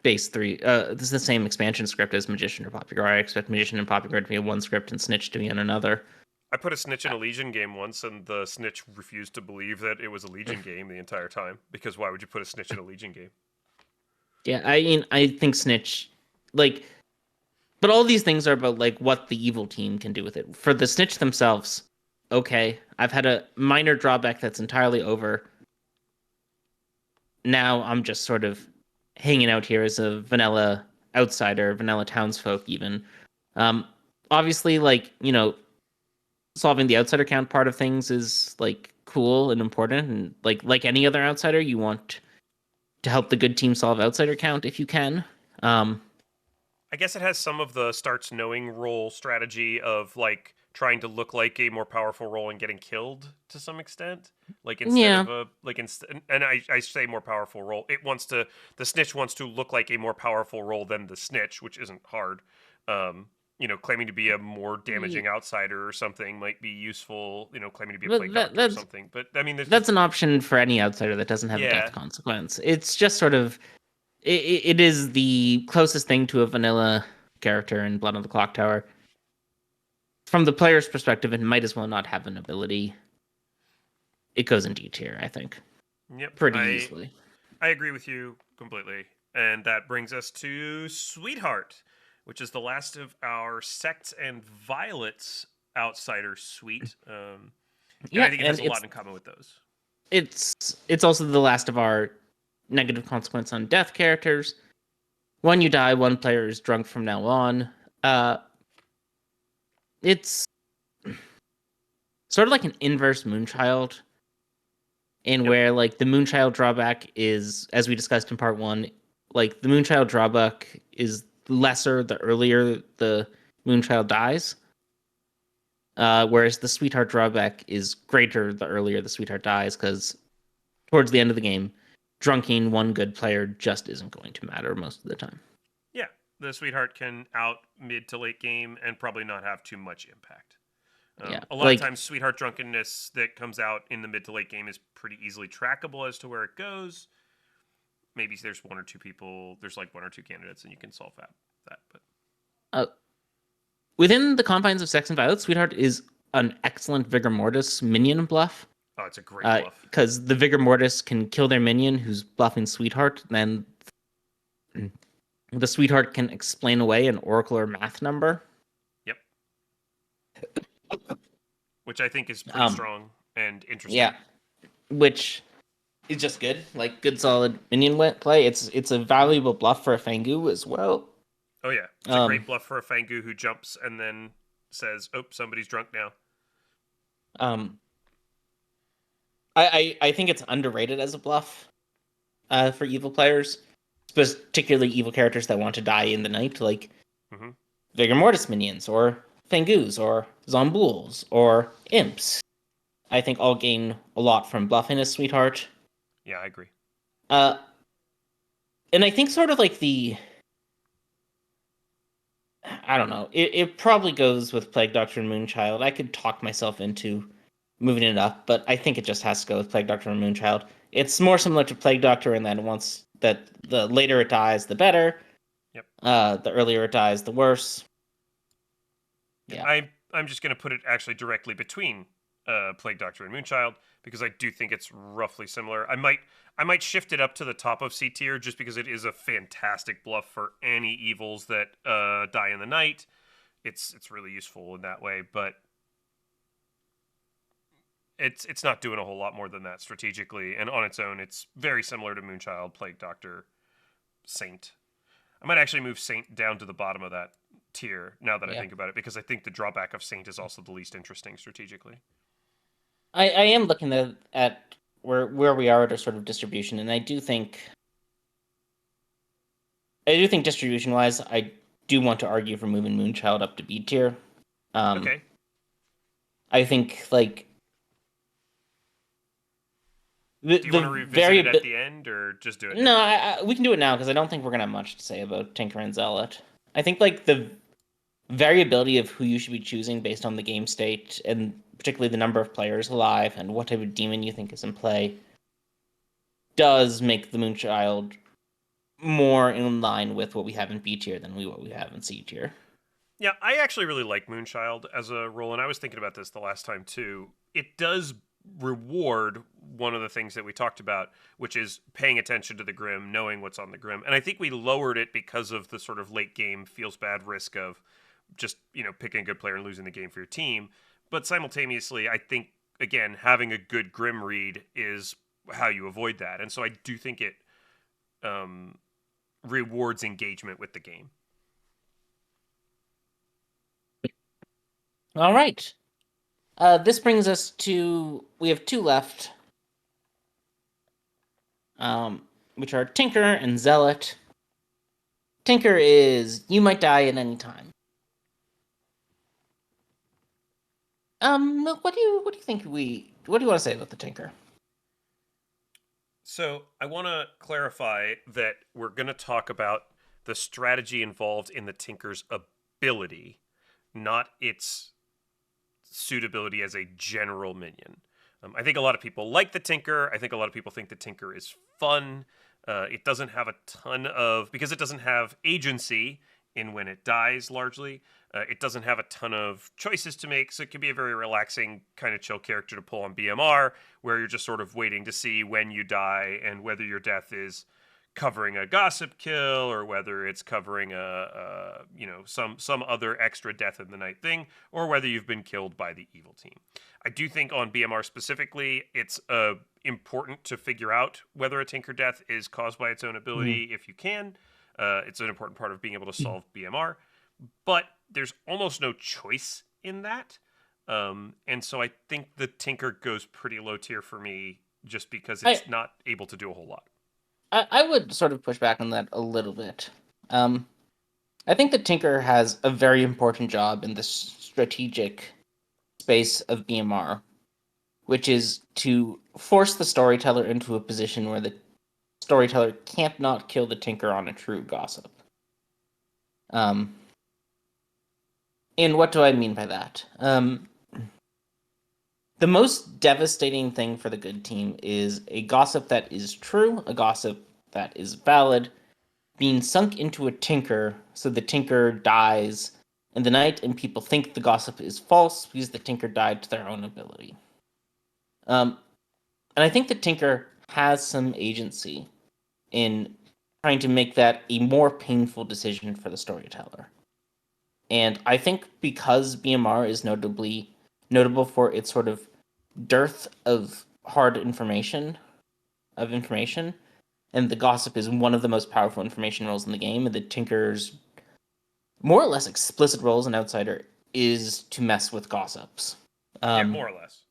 base 3. This is the same expansion script as Magician or Poppy Grower. I expect Magician and Poppy Grower to be on one script and Snitch to be on another. I put a Snitch in a Legion game once, and the Snitch refused to believe that it was a Legion game the entire time. Because why would you put a Snitch in a Legion game? Yeah, I mean, I think Snitch, like, but all these things are about like what the evil team can do with it. For the Snitch themselves, okay, I've had a minor drawback that's entirely over. Now I'm just sort of hanging out here as a vanilla outsider, vanilla townsfolk, even. Obviously, like, you know, solving the outsider count part of things is like cool and important, and like any other outsider, you want to help the good team solve outsider count if you can. I guess it has some of the starts knowing role strategy of like trying to look like a more powerful role and getting killed to some extent. Like instead of a like and I say more powerful role, the Snitch wants to look like a more powerful role than the Snitch, which isn't hard. You know, claiming to be a more damaging outsider or something might be useful. You know, claiming to be a plague doctor or something. But I mean, that's an option for any outsider that doesn't have a death consequence. It's just sort of, it is the closest thing to a vanilla character in Blood on the Clocktower. From the player's perspective, it might as well not have an ability. It goes in D tier, I think. Yep, pretty easily. I agree with you completely, and that brings us to Sweetheart, which is the last of our Sects and Violets outsider suite. Yeah, I think it has a lot in common with those. It's also the last of our negative consequence on death characters. When you die, one player is drunk from now on. It's sort of like an inverse Moonchild, where like the Moonchild drawback is, as we discussed in part 1, like the Moonchild drawback is lesser the earlier the Moonchild dies, whereas the Sweetheart drawback is greater the earlier the Sweetheart dies, because towards the end of the game, drunking one good player just isn't going to matter most of the time. Yeah, the Sweetheart can out mid to late game and probably not have too much impact. A lot of times, Sweetheart drunkenness that comes out in the mid to late game is pretty easily trackable as to where it goes. Maybe there's one or two people, there's like one or two candidates, and you can solve that. But within the confines of Sects and Violets, Sweetheart is an excellent Vigor Mortis minion bluff. Oh, it's a great bluff. Because the Vigor Mortis can kill their minion who's bluffing Sweetheart, then the Sweetheart can explain away an Oracle or math number. Yep. Which I think is pretty strong and interesting. Yeah. Which is just good, like good solid minion play. It's a valuable bluff for a Fangu as well. Oh yeah, it's a Um, great bluff for a Fangu who jumps and then says, "Oh, somebody's drunk now." um, I think it's underrated as a bluff for evil players, particularly evil characters that want to die in the night, like Hmm. Vigor Mortis minions or Fangus or Zombuls or Imps. I think all gain a lot from bluffing as Sweetheart. Yeah, I agree. Uh, and I think sort of like the I don't know. It probably goes with Plague Doctor and Moonchild. I could talk myself into moving it up, but I think it just has to go with Plague Doctor and Moonchild. It's more similar to Plague Doctor in that once that the later it dies, the better. Yep. The earlier it dies, the worse. Yeah, Yeah. I'm just gonna put it actually directly between Plague Doctor and Moonchild because I do think it's roughly similar. I might shift it up to the top of C tier just because it is a fantastic bluff for any evils that die in the night. It's really useful in that way, but it's not doing a whole lot more than that strategically, and on its own, it's very similar to Moonchild, Plague Doctor, Saint. I might actually move Saint down to the bottom of that tier now that I Yeah. think about it, because I think the drawback of Saint is also the least interesting strategically. I am looking at where we are at our sort of distribution, and I do think distribution wise, I do want to argue for moving Moonchild up to B tier. Um, Okay. I think like Do you want the to revisit very it at the end, or just do it no, now? we can do it now because I don't think we're gonna have much to say about Tinker and Zealot. I think like the variability of who you should be choosing based on the game state and particularly the number of players alive and what type of demon you think is in play does make the Moonchild more in line with what we have in B tier than what we have in C tier. Yeah, I actually really like Moonchild as a role, and I was thinking about this the last time too. It does reward one of the things that we talked about, which is paying attention to the Grim, knowing what's on the Grim. And I think we lowered it because of the sort of late game feels bad risk of just, picking a good player and losing the game for your team. But simultaneously, I think, again, having a good Grim read is how you avoid that. And so I do think it um, rewards engagement with the game. All right. This brings us to we have two left, which are Tinker and Zealot. Tinker is you might die at any time. What do you think what do you want to say about the Tinker? So I want to clarify that we're going to talk about the strategy involved in the Tinker's ability, not its suitability as a general minion. I think a lot of people like the Tinker. I think a lot of people think the Tinker is fun. It doesn't have a ton of, because it doesn't have agency in when it dies largely. It doesn't have a ton of choices to make, so it can be a very relaxing kind of chill character to pull on BMR, where you're just sort of waiting to see when you die and whether your death is covering a gossip kill or whether it's covering some other extra death in the night thing, or whether you've been killed by the evil team. I do think on BMR specifically, it's important to figure out whether a Tinker death is caused by its own Mm. ability if you can. It's an important part of being able to solve BMR, but there's almost no choice in that. And so I think the Tinker goes pretty low tier for me just because I, it's not able to do a whole lot. I would sort of push back on that a little bit. Um, I think the Tinker has a very important job in the strategic space of BMR, which is to force the storyteller into a position where the storyteller can't not kill the Tinker on a true gossip. Um, and what do I mean by that? The most devastating thing for the good team is a gossip that is true, a gossip that is valid, being sunk into a Tinker so the Tinker dies in the night and people think the gossip is false because the Tinker died to their own ability. Um, and I think the Tinker has some agency in trying to make that a more painful decision for the storyteller. And I think because BMR is notable for its sort of dearth of hard information, of information, and the gossip is one of the most powerful information roles in the game. And the Tinker's more or less explicit role as an outsider is to mess with gossips. Yeah, more or less.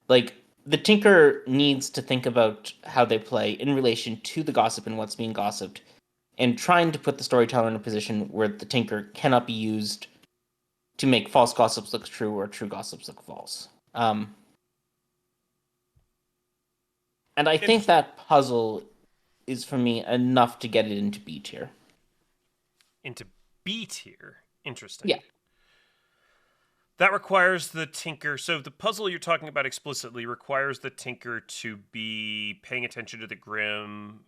Like, the Tinker needs to think about how they play in relation to the gossip and what's being gossiped, and trying to put the storyteller in a position where the Tinker cannot be used to make false gossips look true or true gossips look false. And I think that puzzle is, for me, enough to get it into B tier. Into B tier? Interesting. Yeah. That requires the Tinker. So the puzzle you're talking about explicitly requires the Tinker to be paying attention to the Grim,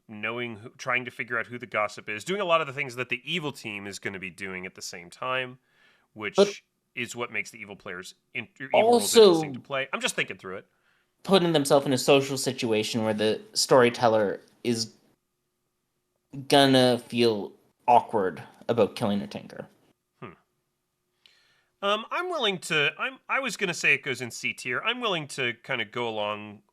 trying to figure out who the gossip is, doing a lot of the things that the evil team is going to be doing at the same time, which is what makes the evil players evil roles interesting to play. I'm just thinking through it. Putting themselves in a social situation where the storyteller is gonna feel awkward about killing a Tinker. I'm willing to. I was gonna say it goes in C tier. I'm willing to kind of go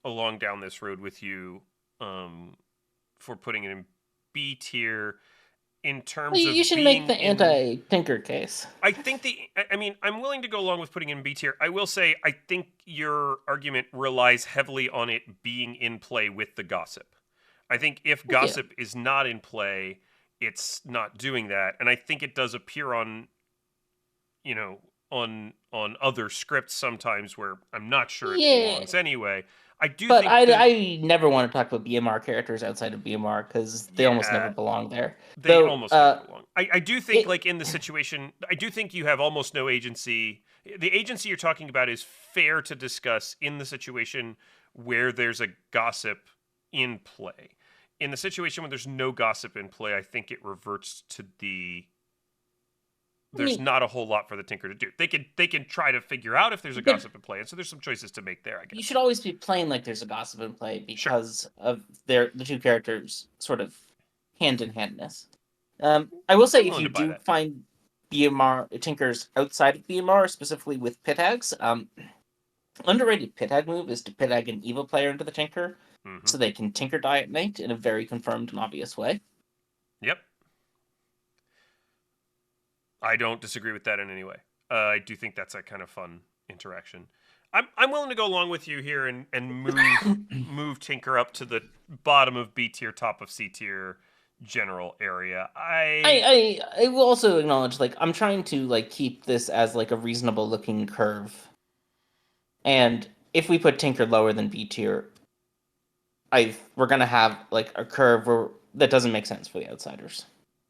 along down this road with you, for putting it in B tier. In terms of you should make the anti-Tinker case. I think I'm willing to go along with putting it in B tier. I will say I think your argument relies heavily on it being in play with the gossip. I think if gossip is not in play, it's not doing that, and I think it does appear on, on other scripts sometimes where I'm not sure it belongs anyway. I never want to talk about BMR characters outside of BMR because they almost never belong there. They almost never belong. I do think, like, in the situation, I do think you have almost no agency. The agency you're talking about is fair to discuss in the situation where there's a gossip in play. In the situation when there's no gossip in play, I think it reverts to there's not a whole lot for the Tinker to do. They can try to figure out if there's a gossip in play, and so there's some choices to make there, I guess. You should always be playing like there's a gossip in play because of the two characters' sort of hand-in-handness. I will say, if you do find BMR Tinkers outside of BMR, specifically with pit hags, underrated pit hag move is to pit hag an evil player into the Tinker, so they can Tinker die at night in a very confirmed and obvious way. Yep. I don't disagree with that in any way. I do think that's a kind of fun interaction. I'm willing to go along with you here and move Tinker up to the bottom of B tier, top of C tier general area. I will also acknowledge, like, I'm trying to, like, keep this as, like, a reasonable looking curve. And if we put Tinker lower than B tier, we're gonna have, like, a curve that doesn't make sense for the outsiders.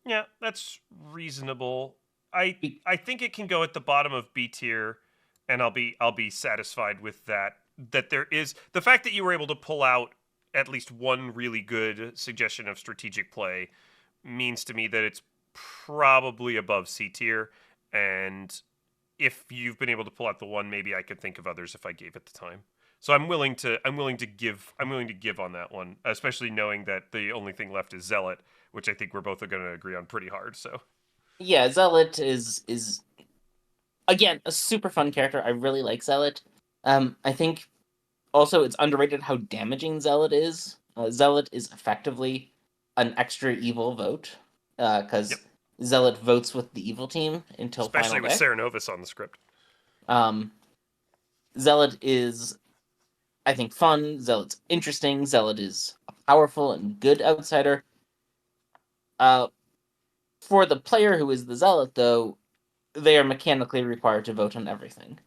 Yeah, that's reasonable. I think it can go at the bottom of B tier, and I'll be satisfied with that. That there is the fact that you were able to pull out at least one really good suggestion of strategic play means to me that it's probably above C tier. And if you've been able to pull out the one, maybe I could think of others if I gave it the time. So I'm willing to give on that one, especially knowing that the only thing left is Zealot, which I think we're both going to agree on pretty hard. So yeah, Zealot is again a super fun character. I really like Zealot. I think also it's underrated how damaging Zealot is. Zealot is effectively an extra evil vote because Zealot votes with the evil team until especially final with day. Serenovus on the script. Zealot is, I think, fun. Zealot's interesting. Zealot is a powerful and good outsider. For the player who is the Zealot, though, they are mechanically required to vote on everything.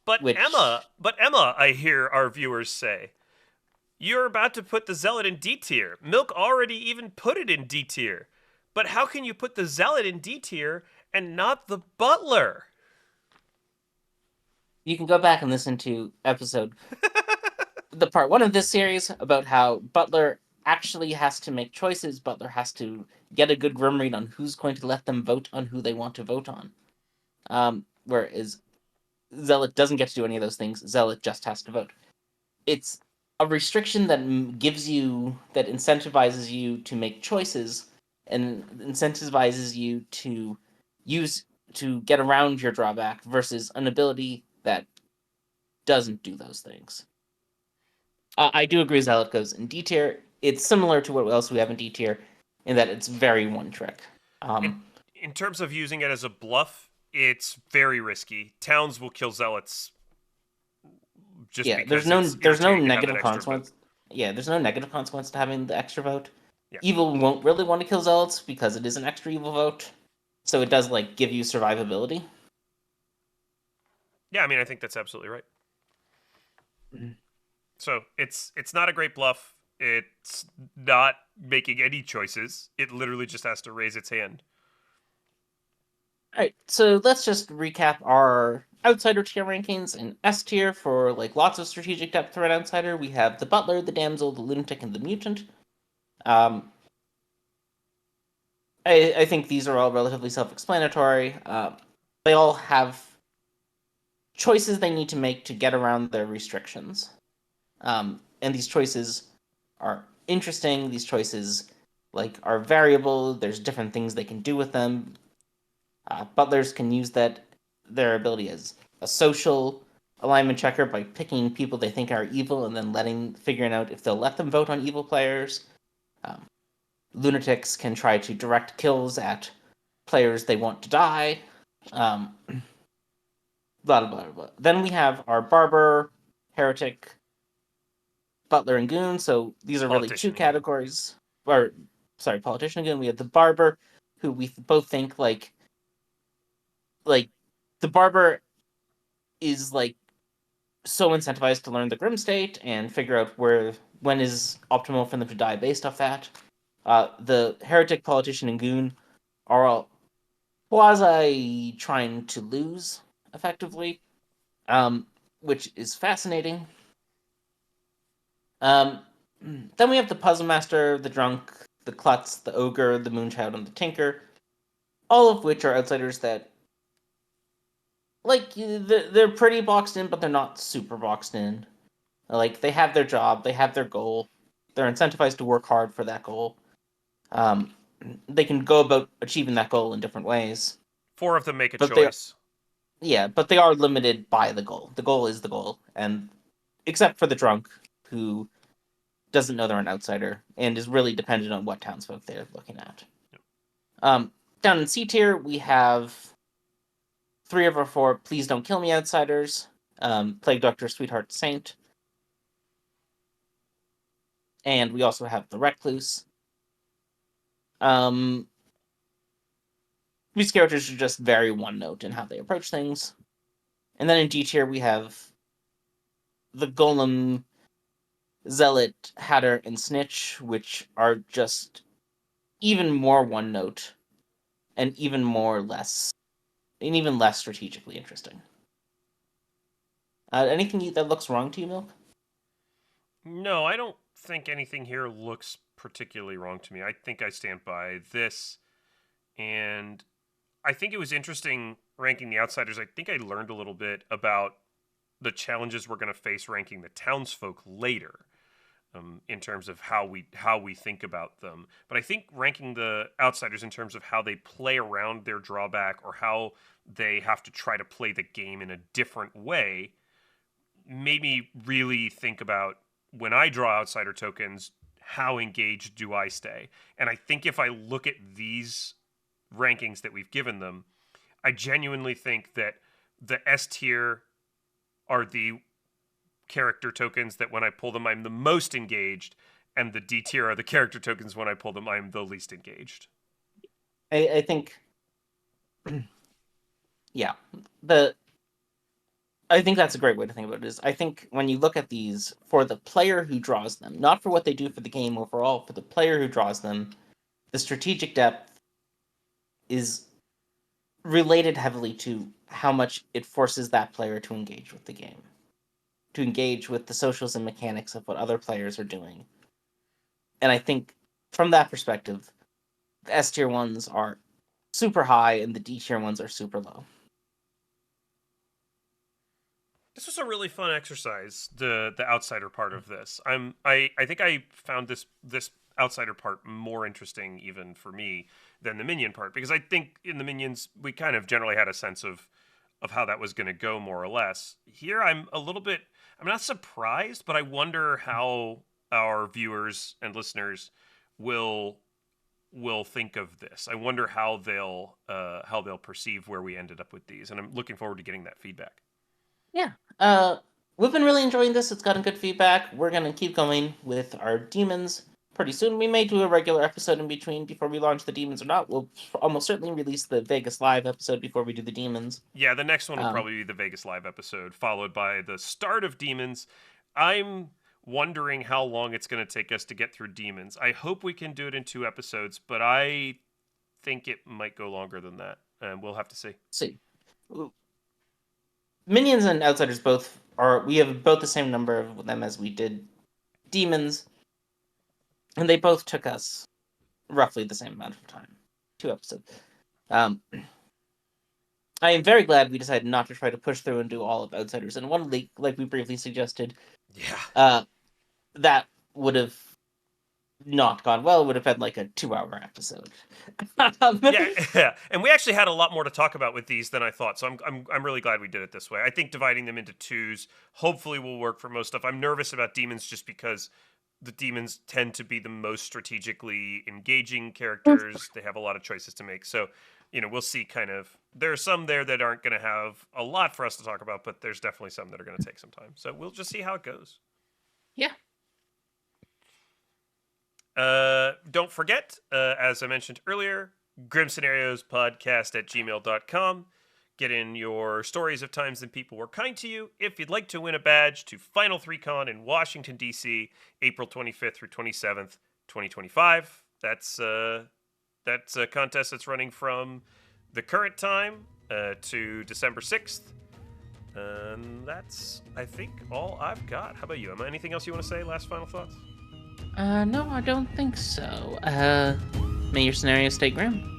But Emma, I hear our viewers say, you're about to put the Zealot in D tier. Milk already even put it in D tier. But how can you put the Zealot in D tier and not the Butler? You can go back and listen to episode the part 1 of this series about how Butler actually has to make choices. Butler has to get a good grim read on who's going to let them vote on who they want to vote on. Whereas Zealot doesn't get to do any of those things. Zealot just has to vote. It's a restriction that incentivizes you to make choices and incentivizes you to get around your drawback versus an ability that doesn't do those things. I do agree Zealot goes in D tier. It's similar to what else we have in D tier in that it's very one trick. In Um, in terms of using it as a bluff, it's very risky. Towns will kill zealots just yeah, because it's there's no irritating to have that negative extra vote. consequence. Yeah, there's no negative consequence to having the extra vote. Yeah. Evil won't really want to kill Zealots because it is an extra evil vote, so it does like give you survivability. Yeah, I mean, I think that's absolutely right. Mhm. So it's not a great bluff. It's not making any choices. It literally just has to raise its hand. All right, so let's just recap our outsider tier rankings. In S tier for like lots of strategic depth threat outsider, we have the Butler, the Damsel, the Lunatic, and the Mutant. Um, I think these are all relatively self-explanatory. They all have choices they need to make to get around their restrictions. And these choices are interesting. These choices like are variable. There's different things they can do with them. Butlers can use that their ability as a social alignment checker by picking people they think are evil and then figuring out if they'll let them vote on evil players. Um, Lunatics can try to direct kills at players they want to die. Um, blah blah blah blah. Then we have our barber, heretic, butler, and goon. So these are really two Politician and goon. categories. Or sorry, politician and goon. We have the barber, who we both think like the barber is like so incentivized to learn the Grim State and figure out when is optimal for them to die based off that. The heretic, politician, and goon are all quasi trying to lose effectively, um, which is fascinating. Um, then we have the Puzzlemaster, the Drunk, the Klutz, the Ogre, the Moonchild, and the Tinker, all of which are outsiders that, like, they're pretty boxed in, but they're not super boxed in. Like, they have their job, they have their goal, they're incentivized to work hard for that goal. Um, they can go about achieving that goal in different ways, Four of them make a but they, choice. yeah, but they are limited by the goal. The goal is the goal, and except for the Drunk, who doesn't know they're an outsider and is really dependent on what townsfolk they're looking at. Um, Down in C tier, we have three of our four Please Don't Kill Me outsiders, Plague Doctor, Sweetheart, Saint, and we also have the Recluse. Um, these characters are just very one note in how they approach things. And then in D tier, we have the Golem, Zealot, Hatter, and Snitch, which are just even more one note and even less strategically interesting. Anything that looks wrong to you, Milk? No, I don't think anything here looks particularly wrong to me. I think I stand by this. And I think it was interesting ranking the outsiders. I think I learned a little bit about the challenges we're going to face ranking the townsfolk later. In terms of how we think about them. But I think ranking the outsiders in terms of how they play around their drawback or how they have to try to play the game in a different way made me really think about when I draw outsider tokens, how engaged do I stay? And I think if I look at these rankings that we've given them, I genuinely think that the S tier are the character tokens that when I pull them, I'm the most engaged, and the D tier are the character tokens when I pull them, I'm the least engaged. I think, yeah, the I think that's a great way to think about it. Is I think when you look at these for the player who draws them, not for what they do for the game overall, for the player who draws them, the strategic depth is related heavily to how much it forces that player to engage with the game, to engage with the socials and mechanics of what other players are doing. And I think from that perspective, the S tier ones are super high and the D tier ones are super low. This was a really fun exercise, the outsider part of this. I think I found this outsider part more interesting even for me than the minion part because I think in the minions we kind of generally had a sense of of how that was going to go, more or less. Here, I'm not surprised, but I wonder how our viewers and listeners will think of this. I wonder how they'll perceive where we ended up with these, and I'm looking forward to getting that feedback. Yeah. We've been really enjoying this. It's gotten good feedback. We're gonna keep going with our demons pretty soon. We may do a regular episode in between before we launch the demons or not. We'll almost certainly release the Vegas Live episode before we do the demons. Yeah, the next one will probably be the Vegas Live episode, followed by the start of demons. I'm wondering how long it's going to take us to get through demons. I hope we can do it in 2 episodes, but I think it might go longer than that, and we'll have to see. Minions and Outsiders we have both the same number of them as we did demons, and they both took us roughly the same amount of time. 2 episodes. I am very glad we decided not to try to push through and do all of Outsiders in one week, like we briefly suggested. Yeah. That would have not gone well. It would have been like a 2-hour episode. Yeah, and we actually had a lot more to talk about with these than I thought. So I'm really glad we did it this way. I think dividing them into 2s hopefully will work for most stuff. I'm nervous about demons just because the demons tend to be the most strategically engaging characters. They have a lot of choices to make. So, we'll see kind of. There are some there that aren't going to have a lot for us to talk about, but there's definitely some that are going to take some time. So we'll just see how it goes. Yeah. Don't forget, as I mentioned earlier, grimscenariospodcast@gmail.com. Get in your stories of times when people were kind to you. If you'd like to win a badge to Final 3Con in Washington, D.C., April 25th through 27th, 2025. That's a contest that's running from the current time to December 6th. And that's, I think, all I've got. How about you, Emma? Anything else you want to say? Last final thoughts? No, I don't think so. May your scenario stay grim.